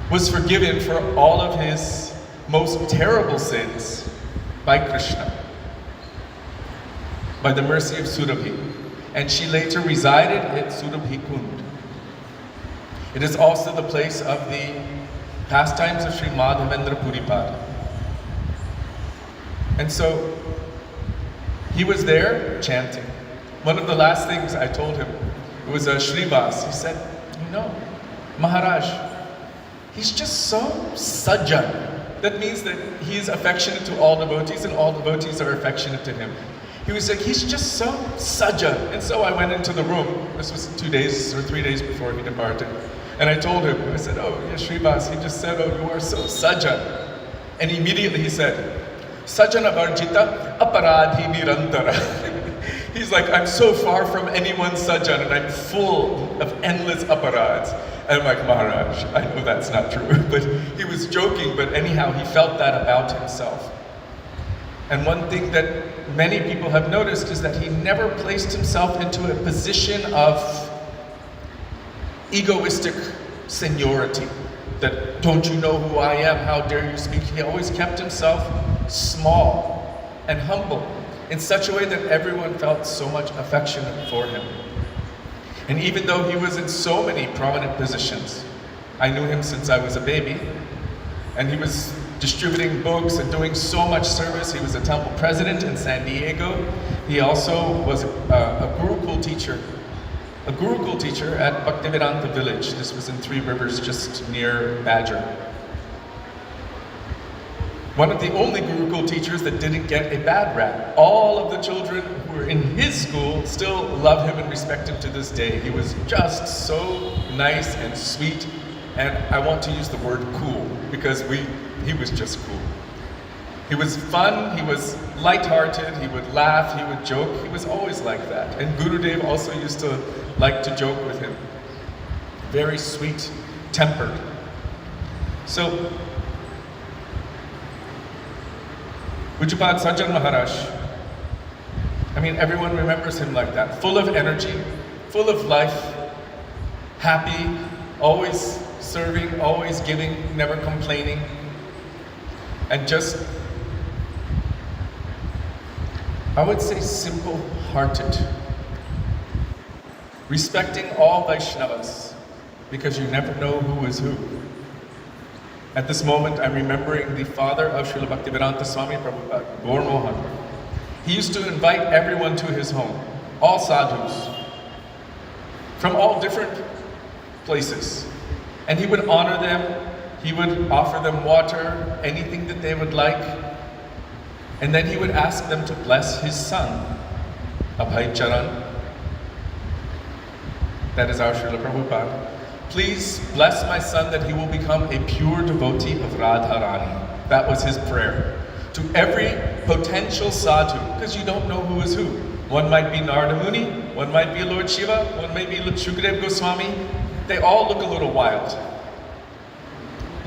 was forgiven for all of his most terrible sins by Krishna, by the mercy of Surabhi. And she later resided at Surabhi Kund. It is also the place of the pastimes of Sri Madhavendra Puripad. And so he was there chanting. One of the last things I told him, it was a Shrivas. He said, you know, Maharaj, he's just so sajjan. That means that he is affectionate to all devotees and all devotees are affectionate to him. He was like, he's just so sajjan. And so I went into the room. This was 2 days or 3 days before he departed. And I told him, I said, oh, yes, Srivas, he just said, oh, you are so sajjan. And immediately he said, sajjana varjita aparadhi nirantara. He's like, I'm so far from anyone's sajjan and I'm full of endless aparads. And I'm like, Maharaj, I know that's not true. But he was joking, but anyhow, he felt that about himself. And one thing that many people have noticed is that he never placed himself into a position of egoistic seniority, that don't you know who I am, how dare you speak. He always kept himself small and humble in such a way that everyone felt so much affection for him. And even though he was in so many prominent positions, I knew him since I was a baby, and he was distributing books and doing so much service. He was a temple president in San Diego. He also was a Gurukul teacher at Bhaktivedanta Village. This was in Three Rivers, just near Badger. One of the only Gurukul teachers that didn't get a bad rap. All of the children who were in his school still love him and respect him to this day. He was just so nice and sweet And I want to use the word cool because he was just cool. He was fun, he was lighthearted, he would laugh, he would joke. He was always like that. And Gurudev also used to like to joke with him. Very sweet-tempered. So, Pujapad Sajjan Maharaj, I mean, everyone remembers him like that. Full of energy, full of life, happy, always serving, always giving, never complaining, and just, I would say, simple-hearted. Respecting all Vaishnavas, because you never know who is who. At this moment, I'm remembering the father of Srila Bhaktivedanta Swami Prabhupada, Gaur Mohan. He used to invite everyone to his home, all sadhus, from all different places. And he would honor them, he would offer them water, anything that they would like. And then he would ask them to bless his son, Abhay Charan. That is our Srila Prabhupada. Please bless my son that he will become a pure devotee of Radharani. That was his prayer. To every potential sadhu, because you don't know who is who. One might be Narada Muni, one might be Lord Shiva, one might be Lord Shukadeva Goswami. They all look a little wild.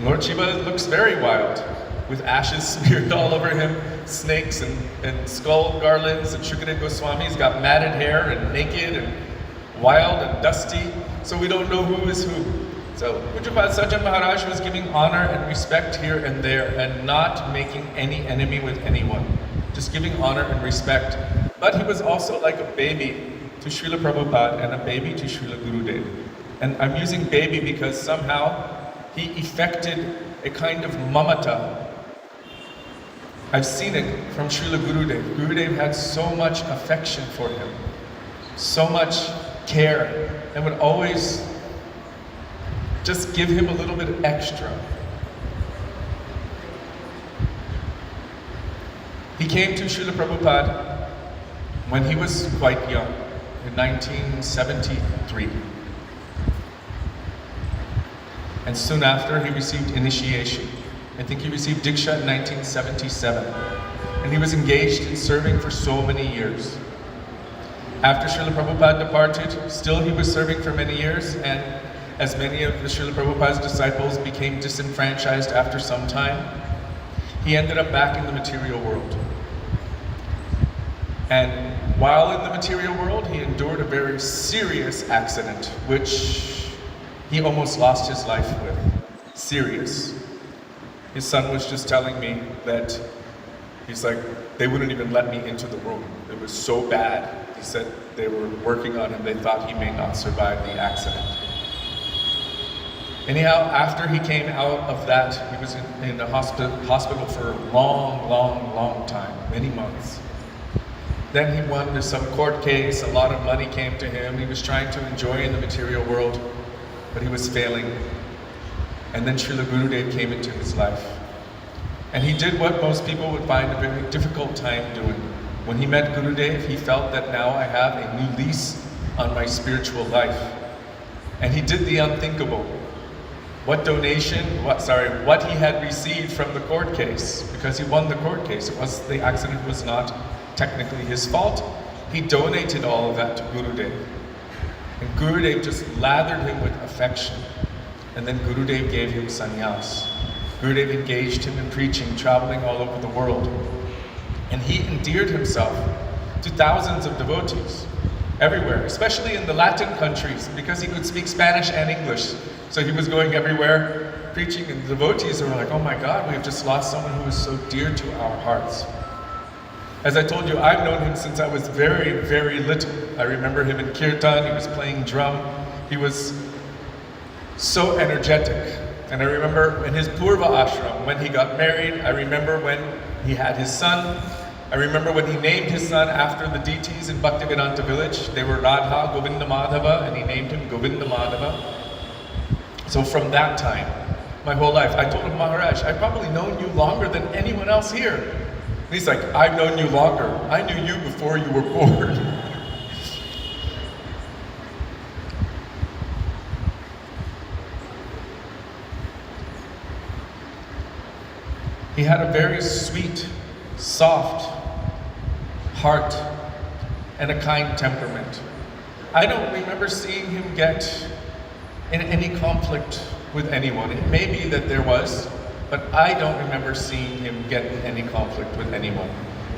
Lord Shiva looks very wild, with ashes smeared all over him, snakes and skull garlands, and Shukadeva Goswami's got matted hair and naked and wild and dusty, so we don't know who is who. So Pujapad Sajjan Maharaj was giving honor and respect here and there and not making any enemy with anyone. Just giving honor and respect. But he was also like a baby to Srila Prabhupada and a baby to Srila Gurudev. And I'm using baby because somehow he effected a kind of mamata. I've seen it from Srila Gurudev. Gurudev had so much affection for him, so much care, and would always just give him a little bit extra. He came to Srila Prabhupada when he was quite young, in 1973. And soon after, he received initiation. I think he received Diksha in 1977. And he was engaged in serving for so many years. After Srila Prabhupada departed, still he was serving for many years, and as many of the Srila Prabhupada's disciples became disenfranchised after some time, he ended up back in the material world. And while in the material world, he endured a very serious accident, which he almost lost his life with. Serious. His son was just telling me that he's like, they wouldn't even let me into the room. It was so bad. He said they were working on him. They thought he may not survive the accident. Anyhow, after he came out of that, he was in the hospital for a long time, many months. Then he won some court case, a lot of money came to him. He was trying to enjoy in the material world, but he was failing. And then Srila Gurudev came into his life. And he did what most people would find a very difficult time doing. When he met Gurudev, he felt that now I have a new lease on my spiritual life. And he did the unthinkable. What he had received from the court case, because he won the court case. The accident was not technically his fault. He donated all of that to Gurudev. And Gurudev just lathered him with affection. And then Gurudev gave him sannyas. Gurudev engaged him in preaching, traveling all over the world. And he endeared himself to thousands of devotees everywhere, especially in the Latin countries, because he could speak Spanish and English. So he was going everywhere preaching, and the devotees were like, oh my God, we've just lost someone who is so dear to our hearts. As I told you, I've known him since I was very little. I remember him in kirtan, he was playing drum. He was so energetic. And I remember in his Purva ashram, when he got married, I remember when he had his son. I remember when he named his son after the deities in Bhaktivedanta village. They were Radha, Govinda Madhava, and he named him Govinda Madhava. So from that time, my whole life, I told him, Maharaj, I've probably known you longer than anyone else here. And he's like, I've known you longer. I knew you before you were born. He had a very sweet, soft heart and a kind temperament. I don't remember seeing him get in any conflict with anyone. It may be that there was, but I don't remember seeing him get in any conflict with anyone.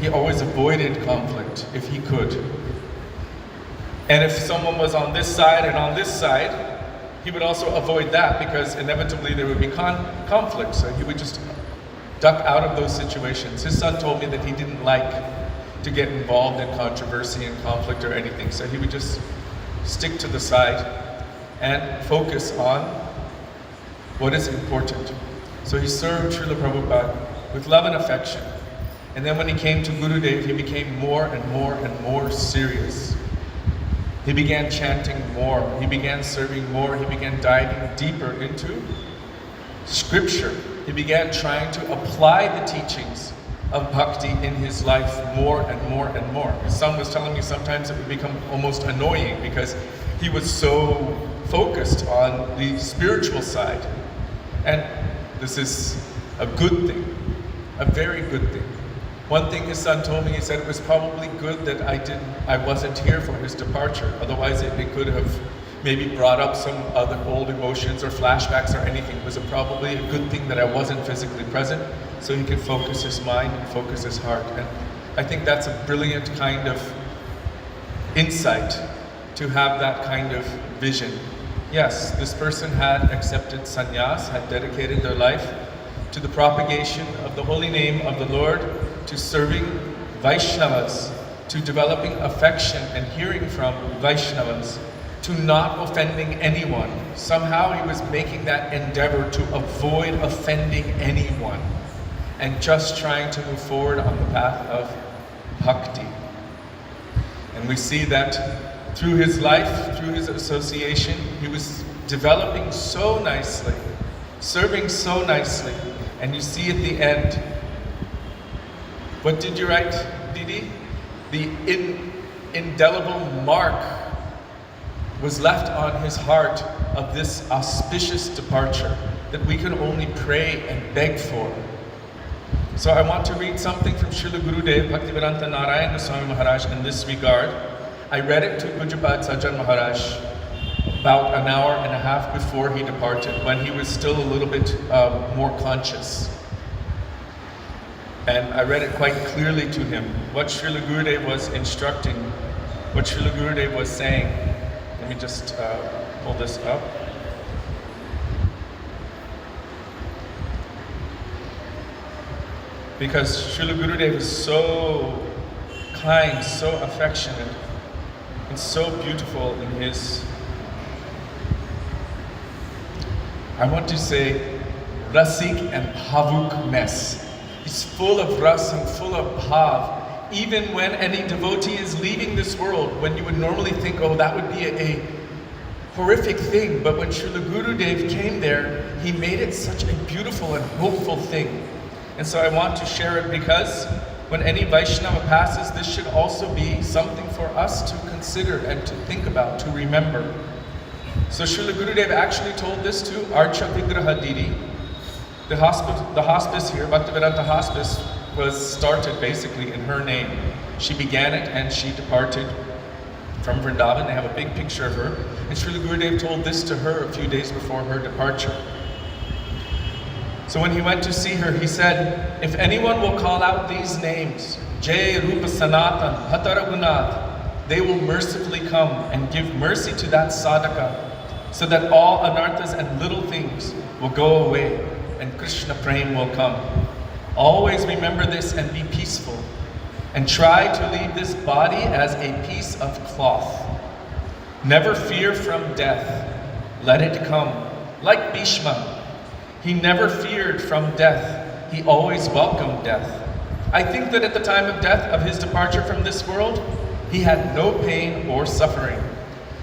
He always avoided conflict if he could. And if someone was on this side and on this side, he would also avoid that because inevitably there would be conflict. So he would just duck out of those situations. His son told me that he didn't like to get involved in controversy and conflict or anything. So he would just stick to the side and focus on what is important. So he served Srila Prabhupada with love and affection. And then when he came to Gurudev, he became more and more and more serious. He began chanting more. He began serving more. He began diving deeper into scripture. He began trying to apply the teachings of bhakti in his life more and more and more. His son was telling me sometimes it would become almost annoying because he was so focused on the spiritual side. And this is a good thing, a very good thing. One thing his son told me, he said it was probably good that I wasn't here for his departure. Otherwise it could have maybe brought up some other old emotions or flashbacks or anything. It was probably a good thing that I wasn't physically present so he could focus his mind and focus his heart. And I think that's a brilliant kind of insight to have that kind of vision. Yes, this person had accepted sannyas, had dedicated their life to the propagation of the holy name of the Lord, to serving Vaishnavas, to developing affection and hearing from Vaishnavas, to not offending anyone. Somehow he was making that endeavor to avoid offending anyone and just trying to move forward on the path of bhakti. And we see that through his life, through his association, he was developing so nicely, serving so nicely. And you see at the end, what did you write, Didi? The indelible mark was left on his heart of this auspicious departure that we can only pray and beg for. So I want to read something from Srila Gurudev Bhaktivedanta Narayana Swami Maharaj in this regard. I read it to Pujapad Sajjan Maharaj about an hour and a half before he departed, when he was still a little bit more conscious. And I read it quite clearly to him, what Srila Gurudev was instructing, what Srila Gurudev was saying. Let me just pull this up. Because Srila Gurudev is so kind, so affectionate, and so beautiful in his, I want to say, rasik and bhavukness. He's full of ras and full of bhav. Even when any devotee is leaving this world, when you would normally think, oh, that would be a horrific thing, but when Srila Gurudev came there, he made it such a beautiful and hopeful thing. And so I want to share it because when any Vaishnava passes, this should also be something for us to consider and to think about, to remember. So Srila Gurudev actually told this to Archa Vigraha Didi. The hospice here, Bhaktivedanta Hospice, was started basically in her name. She began it and she departed from Vrindavan. They have a big picture of her. And Srila Gurudev told this to her a few days before her departure. So when he went to see her, he said, if anyone will call out these names, Jai Rupa Sanatan, Hataragunath, they will mercifully come and give mercy to that sadhaka, so that all anarthas and little things will go away and Krishna Prem will come. Always remember this and be peaceful. And try to leave this body as a piece of cloth. Never fear from death. Let it come. Like Bhishma, he never feared from death. He always welcomed death. I think that at the time of death, of his departure from this world, he had no pain or suffering.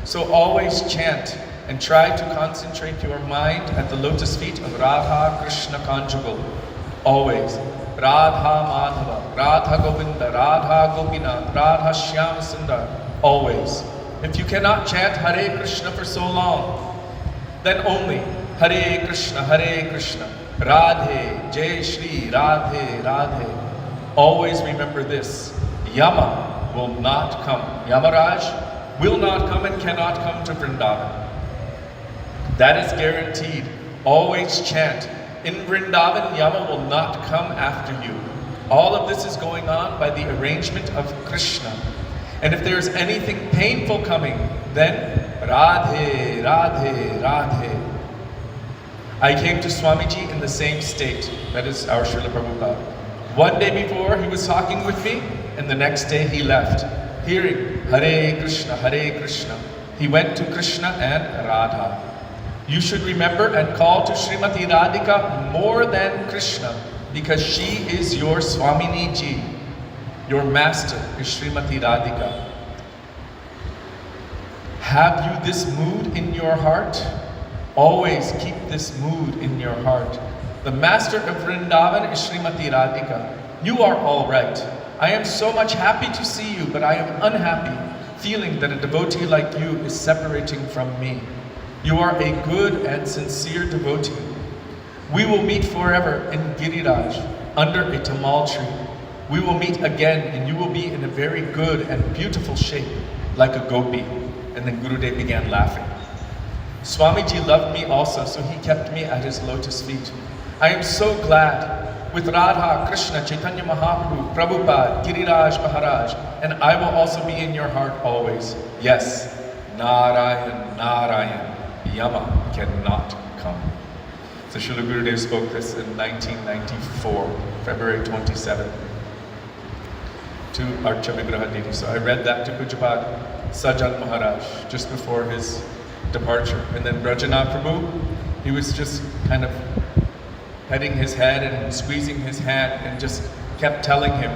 So always chant and try to concentrate your mind at the lotus feet of Radha Krishna conjugal. Always. Radha Madhava, Radha Govinda, Radha Gopinath, Radha Shyam Sundar. Always. If you cannot chant Hare Krishna for so long, then only Hare Krishna, Hare Krishna, Radhe, Jai Shri, Radhe, Radhe. Always remember this, Yama will not come. Yamaraj will not come and cannot come to Vrindavan. That is guaranteed. Always chant, in Vrindavan, Yama will not come after you. All of this is going on by the arrangement of Krishna. And if there's anything painful coming, then Radhe, Radhe, Radhe. I came to Swamiji in the same state. That is our Srila Prabhupada. One day before, he was talking with me, and the next day he left, hearing Hare Krishna, Hare Krishna. He went to Krishna and Radha. You should remember and call to Srimati Radhika more than Krishna, because she is your Swamini Ji. Your master is Srimati Radhika. Have you this mood in your heart? Always keep this mood in your heart. The master of Vrindavan is Srimati Radhika. You are all right. I am so much happy to see you, but I am unhappy, feeling that a devotee like you is separating from me. You are a good and sincere devotee. We will meet forever in Giriraj, under a tamal tree. We will meet again, and you will be in a very good and beautiful shape, like a gopi. And then Gurudev began laughing. Swamiji loved me also, so he kept me at his lotus feet. I am so glad. With Radha, Krishna, Chaitanya Mahaprabhu, Prabhupada, Giriraj Maharaj, and I will also be in your heart always. Yes, Narayan, Narayan, Yama cannot come. So Srila Gurudev spoke this in 1994, February 27, to Archa Vigraha Devi. So I read that to Pujapad Sajan Maharaj just before his departure. And then Brajanath Prabhu, he was just kind of petting his head and squeezing his hand and just kept telling him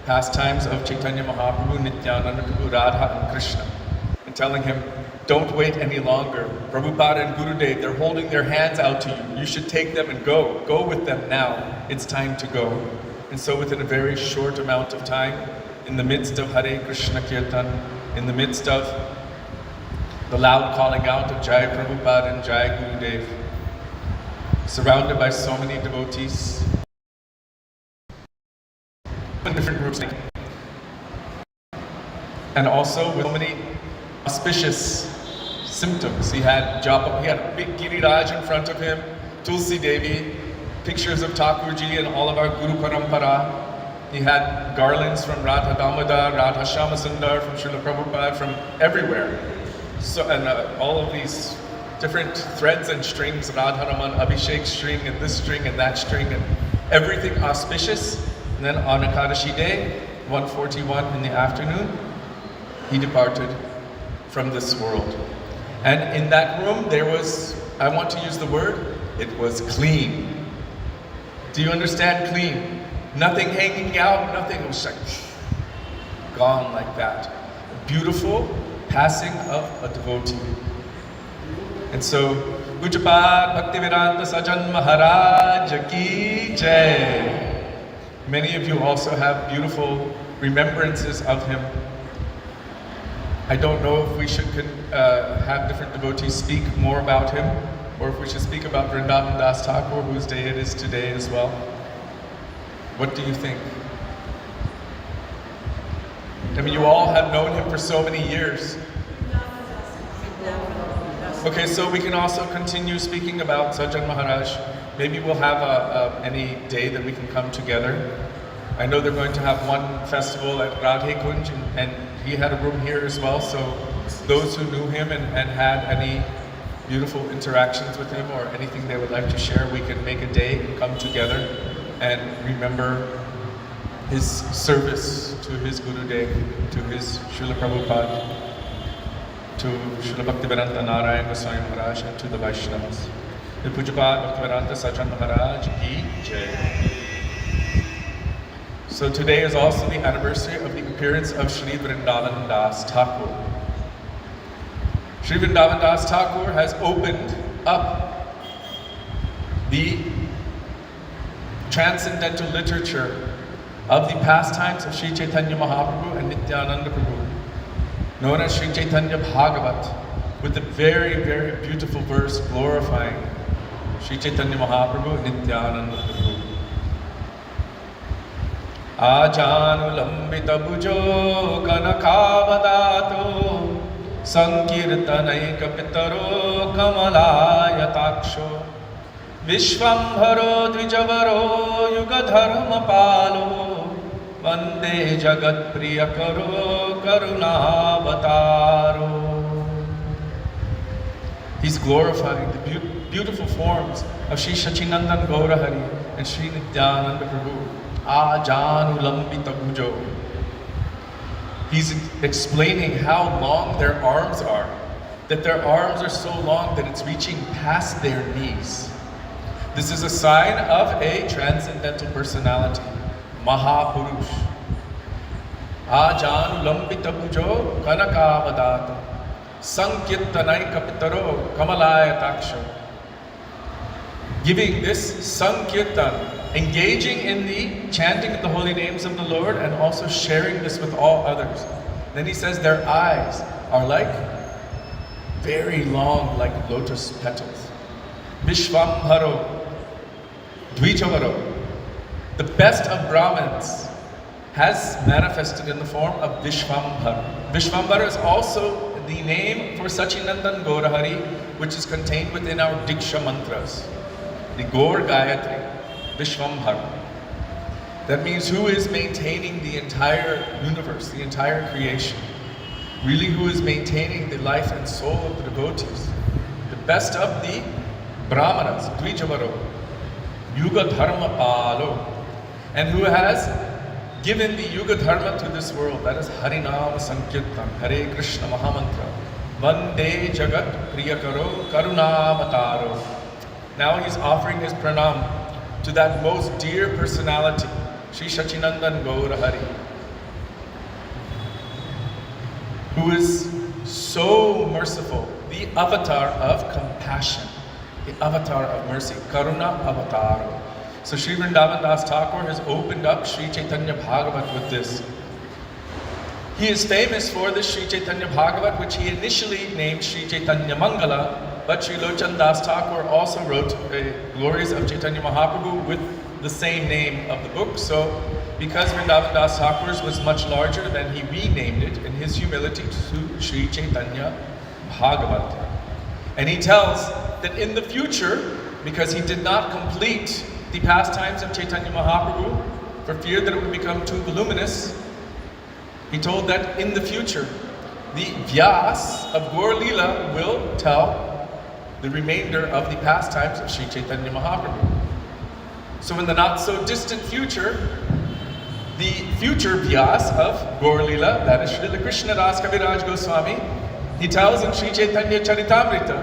pastimes of Chaitanya Mahaprabhu, Nityananda Prabhu, Radha and Krishna. And telling him, don't wait any longer. Prabhupada and Gurudev, they're holding their hands out to you. You should take them and go. Go with them now. It's time to go. And so within a very short amount of time, in the midst of Hare Krishna Kirtan, in the midst of the loud calling out of Jai Prabhupada and Jai Gurudev, surrounded by so many devotees, in different groups, and also with so many auspicious symptoms. He had a big Giriraj in front of him, Tulsi Devi, pictures of Thakurji and all of our Guru Parampara. He had garlands from Radha Damodar, Radha Shamasundar, from Srila Prabhupada, from everywhere. So, and all of these different threads and strings, Radharaman, Abhishek string, and this string and that string, and everything auspicious. And then on Ekadashi day, 1:41 in the afternoon, he departed from this world. And in that room, there was, I want to use the word, it was clean. Do you understand clean? Nothing hanging out, nothing, it was like gone like that. A beautiful passing of a devotee. And so, Pujapad Bhaktivedanta Sajan Maharaj Ki Jai. Many of you also have beautiful remembrances of him. I don't know if we should have different devotees speak more about him, or if we should speak about Vrindavan Das Thakur, whose day it is today as well. What do you think? I mean, you all have known him for so many years. Okay, so we can also continue speaking about Sajan Maharaj. Maybe we'll have any day that we can come together. I know they're going to have one festival at Radhe Kunj, and he had a room here as well, so those who knew him and had any beautiful interactions with him or anything they would like to share, we can make a day and come together and remember his service to his Gurudev, to his Srila Prabhupada, to Srila Bhaktivedanta Narayan Goswami Maharaj, and to the Vaishnavas. The Pujapad Bhaktivedanta Sajan Maharaj Ki Jai. So today is also the anniversary of the appearance of Shri Vrindavan Das Thakur. Shri Vrindavan Das Thakur has opened up the transcendental literature of the pastimes of Sri Chaitanya Mahaprabhu and Nityananda Prabhu, known as Sri Chaitanya Bhagavat, with the very, very beautiful verse glorifying Shri Chaitanya Mahaprabhu, Nityananda Prabhu. Ajanulambita bhujo kanakavadato sankirtanaika pitaro kamalaya Vishwambharo dvijavaro yugadharma palo Vande jagat priyakaro karunavataro. He's glorifying the beautiful forms of Sri Sachinandan Gaurahari and Sri Nityananda Prabhu. Ajanulambita bhujo. He's explaining how long their arms are, that their arms are so long that it's reaching past their knees. This is a sign of a transcendental personality, Mahapurush. Ajanulambita bhujo kanakavadato sankirtanaika pitaro kamalaya taksho. Giving this sankirtan, engaging in the chanting of the holy names of the Lord and also sharing this with all others. Then he says their eyes are like very long, like lotus petals. Vishwambharo, Dvijavaro, the best of Brahmins, has manifested in the form of Vishwambhara. Vishwambhara is also the name for Sachinandan Gaurahari, which is contained within our Diksha mantras. The Gaur Gayatri, Vishwambhara. That means who is maintaining the entire universe, the entire creation. Really who is maintaining the life and soul of the devotees. The best of the Brahmanas, Dvijavaro, Yuga Dharma Palo, and who has given the Yuga Dharma to this world. That is Harinam Sankirtan, Hare Krishna Mahamantra. Vande Jagat Priyakaro Karunavataro. Now he's offering his pranam to that most dear personality, Sri Sachinandan Gaurahari, who is so merciful, the avatar of compassion, the avatar of mercy, Karuna Avataro. So Sri Vrindavan Das Thakur has opened up Sri Chaitanya Bhagavat with this. He is famous for this Sri Chaitanya Bhagavat, which he initially named Sri Chaitanya Mangala, but Sri Lochan Das Thakur also wrote Glories of Chaitanya Mahaprabhu with the same name of the book. So because Vrindavan Das Thakur's was much larger, then he renamed it in his humility to Sri Chaitanya Bhagavat. And he tells that in the future, because he did not complete the pastimes of Chaitanya Mahaprabhu for fear that it would become too voluminous, he told that in the future, the Vyas of Gaur Leela will tell the remainder of the pastimes of Sri Chaitanya Mahaprabhu. So in the not so distant future, the future Vyas of Gaur Leela, that is Srila Krishna Das Kaviraj Goswami, he tells in Sri Chaitanya Charitamrita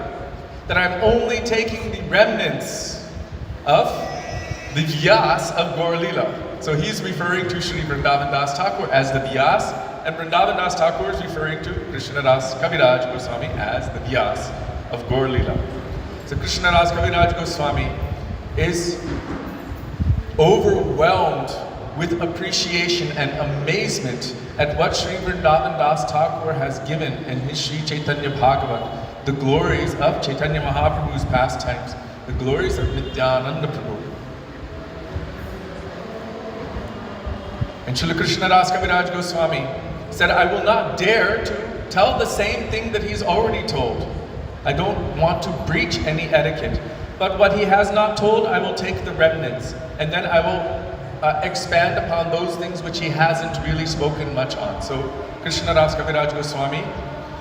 that I'm only taking the remnants of the Vyas of Gaur Leela. So he's referring to Sri Vrindavan Das Thakur as the Vyas, and Vrindavan Das Thakur is referring to Krishna Das Kaviraj Goswami as the Vyas of Gaur Leela. So Krishna Das Kaviraj Goswami is overwhelmed with appreciation and amazement at what Sri Vrindavan Das Thakur has given in his Sri Chaitanya Bhagavat, the glories of Chaitanya Mahaprabhu's pastimes, the glories of Nityananda Prabhu. And Srila Krishna Das Kaviraj Goswami said, I will not dare to tell the same thing that he's already told. I don't want to breach any etiquette. But what he has not told, I will take the remnants. And then I will expand upon those things which he hasn't really spoken much on. So Krishna Das Kaviraj Goswami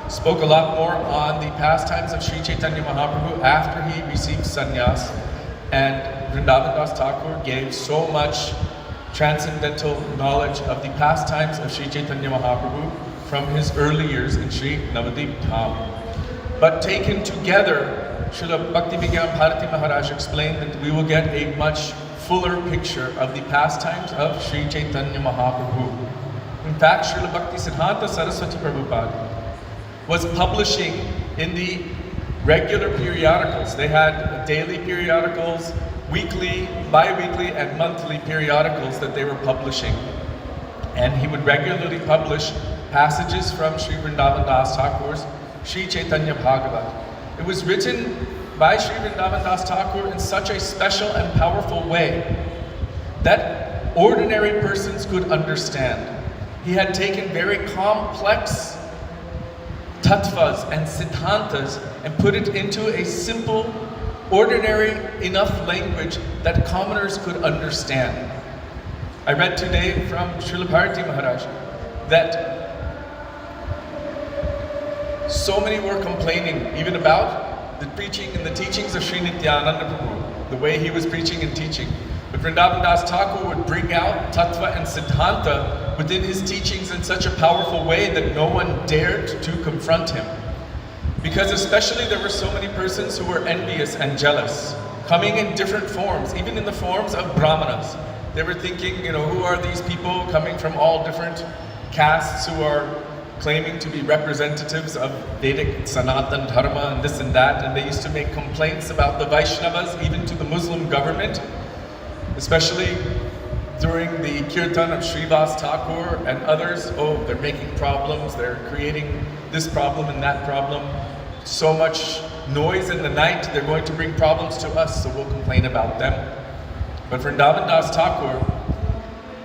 spoke a lot more on the pastimes of Sri Chaitanya Mahaprabhu after he received sannyas. And Vrindavan Das Thakur gave so much transcendental knowledge of the pastimes of Sri Chaitanya Mahaprabhu from his early years in Sri Navadip Dham. But taken together, Srila Bhakti Vigyan Bharati Maharaj explained that we will get a much fuller picture of the pastimes of Sri Chaitanya Mahaprabhu. In fact, Srila Bhakti Siddhanta Saraswati Prabhupada was publishing in the regular periodicals. They had daily periodicals, weekly, bi-weekly, and monthly periodicals that they were publishing. And he would regularly publish passages from Sri Vrindavan Das Thakur's Sri Chaitanya Bhagavat. It was written by Sri Vrindavan Das Thakur in such a special and powerful way that ordinary persons could understand. He had taken very complex tattvas and siddhantas and put it into a simple, ordinary enough language that commoners could understand. I read today from Srila Bharati Maharaj that so many were complaining even about the preaching and the teachings of Sri Nityananda Prabhu, the way he was preaching and teaching. But Vrindavan Das Thakur would bring out tattva and siddhanta within his teachings in such a powerful way that no one dared to confront him. Because especially there were so many persons who were envious and jealous, coming in different forms, even in the forms of brahmanas. They were thinking, who are these people coming from all different castes who are claiming to be representatives of Vedic Sanatan Dharma and this and that, and they used to make complaints about the Vaishnavas even to the Muslim government, especially during the kirtan of Srivas Thakur and others. Oh, they're making problems, they're creating this problem and that problem. So much noise in the night, they're going to bring problems to us, so we'll complain about them. But Vrindavan Das Thakur,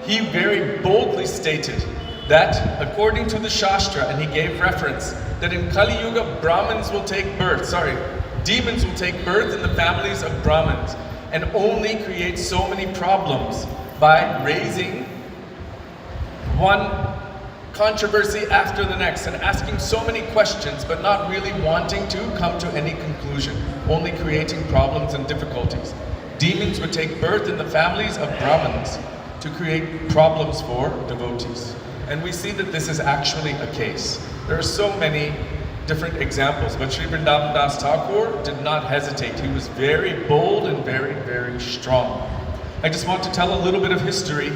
he very boldly stated that according to the Shastra, and he gave reference, that in Kali Yuga, demons will take birth in the families of Brahmins and only create so many problems by raising one controversy after the next and asking so many questions but not really wanting to come to any conclusion, only creating problems and difficulties. Demons would take birth in the families of Brahmins to create problems for devotees. And we see that this is actually a case. There are so many different examples, but Sri Vrindavan Das Thakur did not hesitate. He was very bold and very, very strong. I just want to tell a little bit of history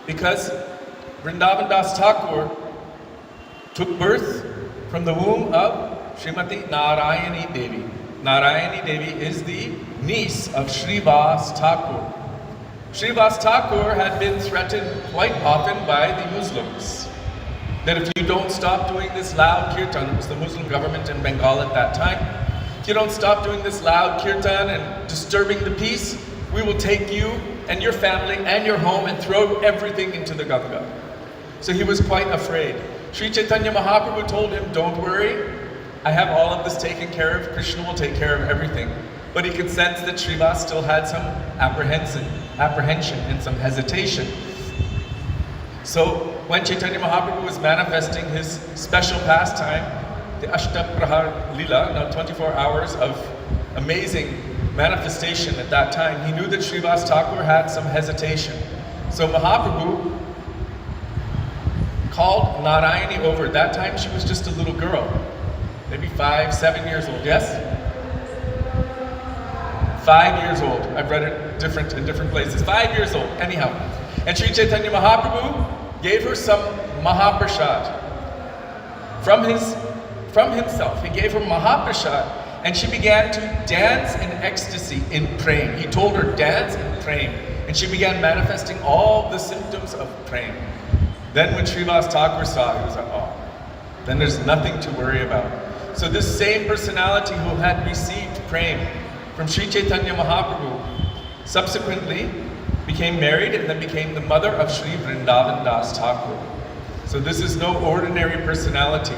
because Vrindavan Das Thakur took birth from the womb of Srimati Narayani Devi. Narayani Devi is the niece of Srivas Thakur. Srivas Thakur had been threatened quite often by the Muslims that if you don't stop doing this loud kirtan, it was the Muslim government in Bengal at that time, if you don't stop doing this loud kirtan and disturbing the peace, we will take you and your family and your home and throw everything into the Ganga. So he was quite afraid. Sri Chaitanya Mahaprabhu told him, don't worry, I have all of this taken care of, Krishna will take care of everything. But he could sense that Srivas still had some apprehension and some hesitation. So when Chaitanya Mahaprabhu was manifesting his special pastime, the Ashtaprahar Lila, now 24 hours of amazing manifestation at that time, he knew that Srivas Thakur had some hesitation. So Mahaprabhu called Narayani over. At that time she was just a little girl, maybe 5, 7 years old, yes? 5 years old. I've read it in different places. 5 years old, anyhow. And Sri Chaitanya Mahaprabhu gave her some Mahaprasad from himself. He gave her Mahaprasad and she began to dance in ecstasy, in prem. He told her, dance in prem. And she began manifesting all the symptoms of prem. Then when Srivas Thakur saw it, he was like, oh, then there's nothing to worry about. So this same personality who had received prem from Sri Chaitanya Mahaprabhu subsequently became married and then became the mother of Sri Vrindavan Das Thakur. So this is no ordinary personality.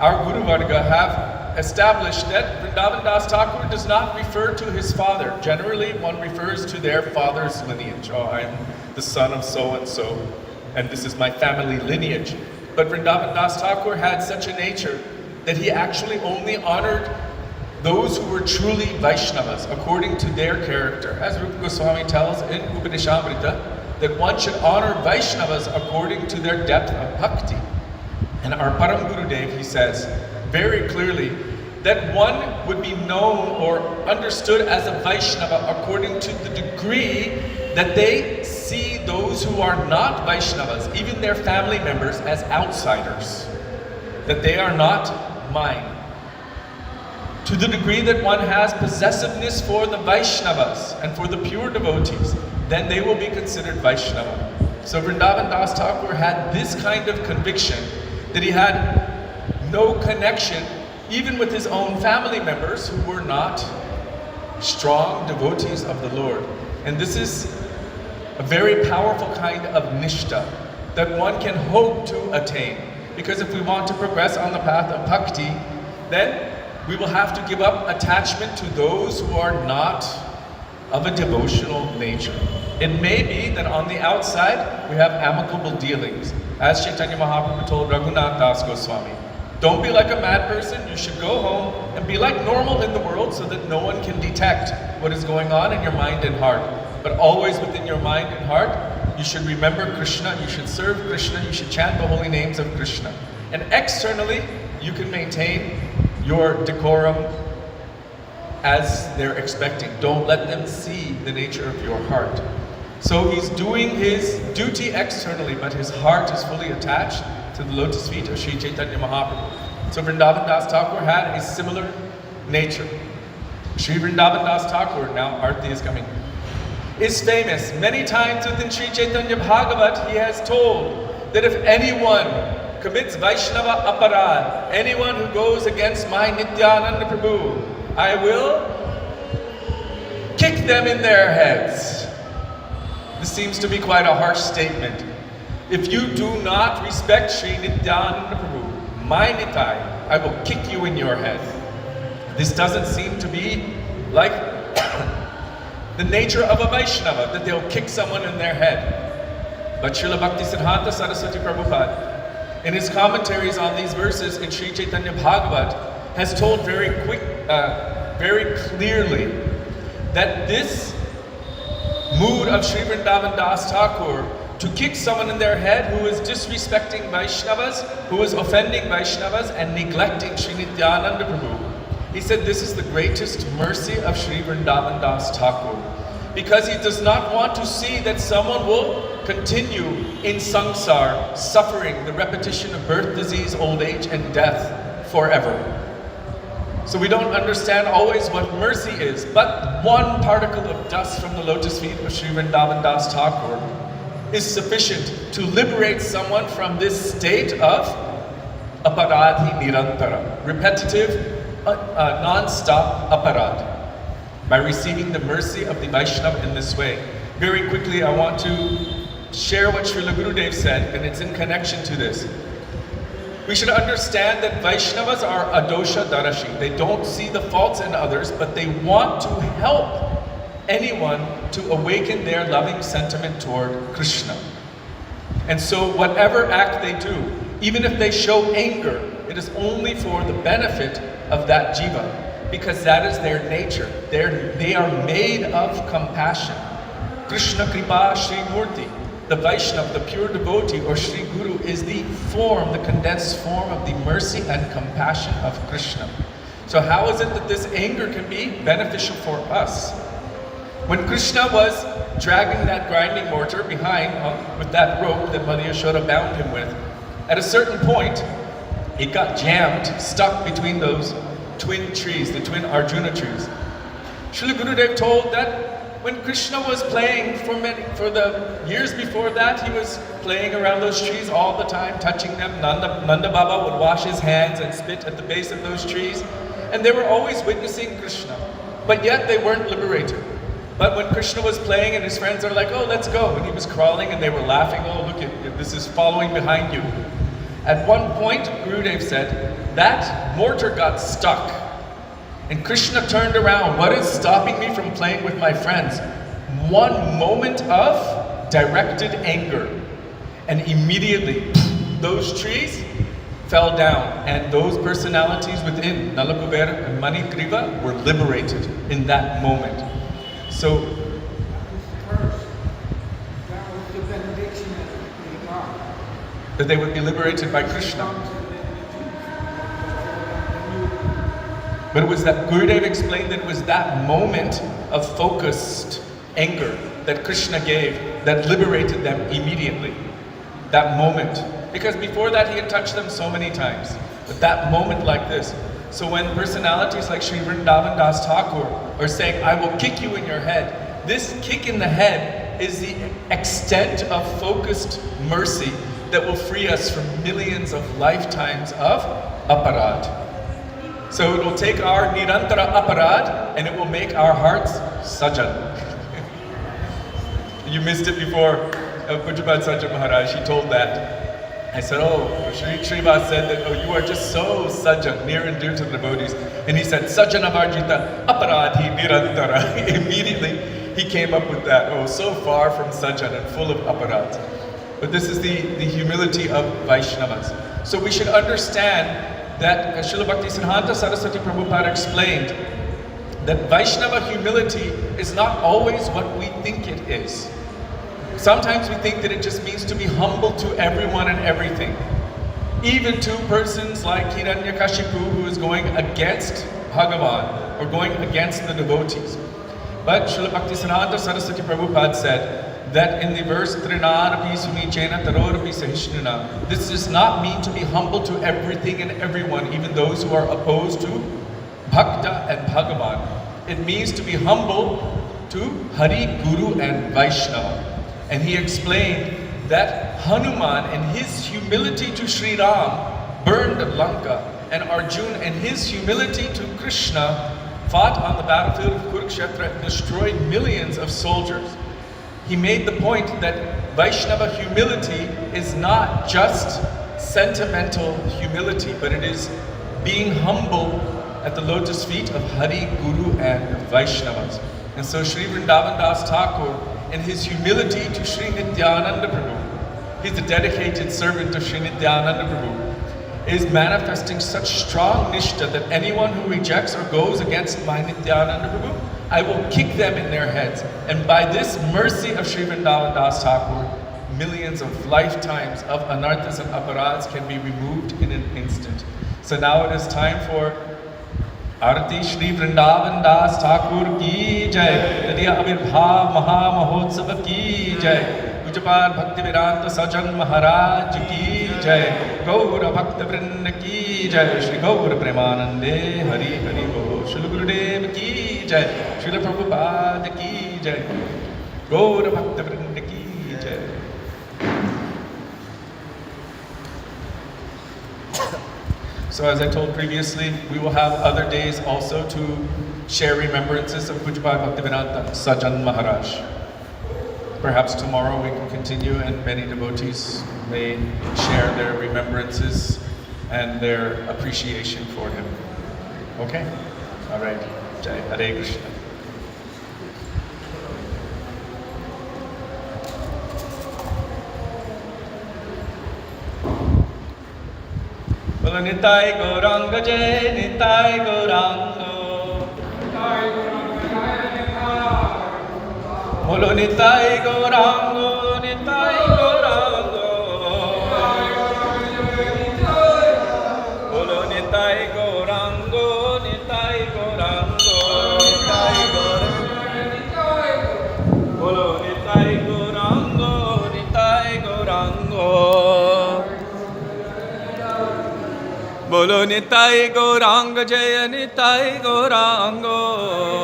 Our Guru Varga have established that Vrindavan Das Thakur does not refer to his father. Generally, one refers to their father's lineage. Oh, I'm the son of so-and-so, and this is my family lineage. But Vrindavan Das Thakur had such a nature that he actually only honored those who were truly Vaishnavas according to their character. As Rupa Goswami tells in Upadeshamrita, that one should honor Vaishnavas according to their depth of bhakti. And our Param Gurudev, he says very clearly that one would be known or understood as a Vaishnava according to the degree that they see those who are not Vaishnavas, even their family members, as outsiders, that they are not mine. To the degree that one has possessiveness for the Vaishnavas and for the pure devotees, then they will be considered Vaishnava. So Vrindavan Das Thakur had this kind of conviction that he had no connection even with his own family members who were not strong devotees of the Lord. And this is a very powerful kind of nishta that one can hope to attain. Because if we want to progress on the path of bhakti, then we will have to give up attachment to those who are not of a devotional nature. It may be that on the outside we have amicable dealings. As Chaitanya Mahaprabhu told Raghunath Das Goswami, don't be like a mad person, you should go home and be like normal in the world so that no one can detect what is going on in your mind and heart. But always within your mind and heart, you should remember Krishna, you should serve Krishna, you should chant the holy names of Krishna. And externally, you can maintain your decorum as they're expecting. Don't let them see the nature of your heart. So he's doing his duty externally, but his heart is fully attached to the lotus feet of Sri Chaitanya Mahaprabhu. So Vrindavan Das Thakur had a similar nature. Sri Vrindavan Das Thakur, now Arti is coming, is famous. Many times within Sri Chaitanya Bhagavat, he has told that if anyone commits Vaishnava aparad, anyone who goes against my Nityananda Prabhu, I will kick them in their heads. This seems to be quite a harsh statement. If you do not respect Sri Nityananda Prabhu, my Nitai, I will kick you in your head. This doesn't seem to be like the nature of a Vaishnava, that they'll kick someone in their head. But Srila Bhaktisiddhanta Saraswati Prabhupada, in his commentaries on these verses in Sri Chaitanya Bhagavat, has told very clearly that this mood of Sri Vrindavan Das Thakur to kick someone in their head who is disrespecting Vaishnavas, who is offending Vaishnavas and neglecting Sri Nityananda Prabhu. He said this is the greatest mercy of Sri Vrindavan Das Thakur, because he does not want to see that someone will continue in samsara, suffering the repetition of birth, disease, old age, and death forever. So we don't understand always what mercy is, but one particle of dust from the lotus feet of Sri Vrindavan Das Thakur is sufficient to liberate someone from this state of aparadhi nirantara, repetitive, non-stop aparad, by receiving the mercy of the Vaishnava in this way. Very quickly, I want to share what Srila Gurudev said, and it's in connection to this. We should understand that Vaishnavas are adosha darashi. They don't see the faults in others, but they want to help anyone to awaken their loving sentiment toward Krishna. And so whatever act they do, even if they show anger, it is only for the benefit of that jiva, because that is their nature. They are made of compassion. Krishna Kripa Sri Murti, the Vaishnava, the pure devotee, or Sri Guru, is the form, the condensed form of the mercy and compassion of Krishna. So how is it that this anger can be beneficial for us? When Krishna was dragging that grinding mortar behind with that rope that Mother Yashoda bound him with, at a certain point, it got jammed, stuck between those twin trees, the twin Arjuna trees. Srila Gurudev told that when Krishna was playing for the years before that, he was playing around those trees all the time, touching them. Nanda Baba would wash his hands and spit at the base of those trees, and they were always witnessing Krishna, but yet they weren't liberated. But when Krishna was playing and his friends are like, oh, let's go, and he was crawling and they were laughing, oh, look, this is following behind you. At one point, Gurudev said, that mortar got stuck. And Krishna turned around. What is stopping me from playing with my friends? One moment of directed anger. And immediately, those trees fell down. And those personalities within Nalakubera and Manigriva were liberated in that moment. So, that they would be liberated by Krishna. But it was that Gurudev explained that it was that moment of focused anger that Krishna gave that liberated them immediately. That moment. Because before that he had touched them so many times. But that moment like this. So when personalities like Sri Vrindavan Das Thakur are saying, I will kick you in your head, this kick in the head is the extent of focused mercy that will free us from millions of lifetimes of aparad. So it will take our nirantara aparad and it will make our hearts sajan. You missed it before. Pujapad Sajan Maharaj, he told that. I said, oh, Srivas said that, oh, you are just so sajan, near and dear to the devotees. And he said, sajana varjita aparadhi nirantara. Immediately he came up with that. Oh, so far from sajan and full of aparad. But this is the humility of Vaishnavas. So we should understand that Srila Bhakti Siddhanta Saraswati Prabhupada explained that Vaishnava humility is not always what we think it is. Sometimes we think that it just means to be humble to everyone and everything. Even to persons like Hiranyakashipu, who is going against Bhagavan or going against the devotees. But Srila Bhakti Siddhanta Saraswati Prabhupada said that in the verse Trinarapi Sunichena Tarorapi Sahishnuna, this does not mean to be humble to everything and everyone, even those who are opposed to Bhakta and Bhagavan. It means to be humble to Hari, Guru and Vaishnava. And he explained that Hanuman in his humility to Sri Ram burned Lanka, and Arjuna in his humility to Krishna fought on the battlefield of Kurukshetra and destroyed millions of soldiers. He made the point that Vaishnava humility is not just sentimental humility, but it is being humble at the lotus feet of Hari, Guru and Vaishnavas. And so Sri Vrindavan Das Thakur, in his humility to Sri Nityananda Prabhu, he's the dedicated servant of Sri Nityananda Prabhu, is manifesting such strong nishta that anyone who rejects or goes against my Nityananda Prabhu, I will kick them in their heads. And by this mercy of Sri Vrindavan Das Thakur, millions of lifetimes of anarthas and aparads can be removed in an instant. So now it is time for Arati Shri Vrindavan Das Thakur ki jai, Tadiya Avirbhav Maha Mahotsav ki jai, Pujapad Bhaktivedanta Sajan Maharaj ki jai, Gaura Bhakta Vrinda ki jai, Shri Gaura Premanande Hari Hari Bo, Shri Gurudev ki jai, Shri Prabhupada ki jai, Gaura Bhakta Vrinda ki jai. So as I told previously, we will have other days also to share remembrances of Pujapad Bhaktivedanta Sajan Maharaj. Perhaps tomorrow we can continue and many devotees may share their remembrances and their appreciation for him. Okay? All right. Jai Hare Krishna. Bolo Nitai Gauranga Jai, Nitai Gauranga. Bolo Nitai Gauranga, Nitai Gauranga. Bolo Nitai Gauranga, Nitai Gauranga. Bolo Nitai Gauranga, Nitai Gauranga. Bolo Nitai Gauranga Jaya Nitai Gauranga.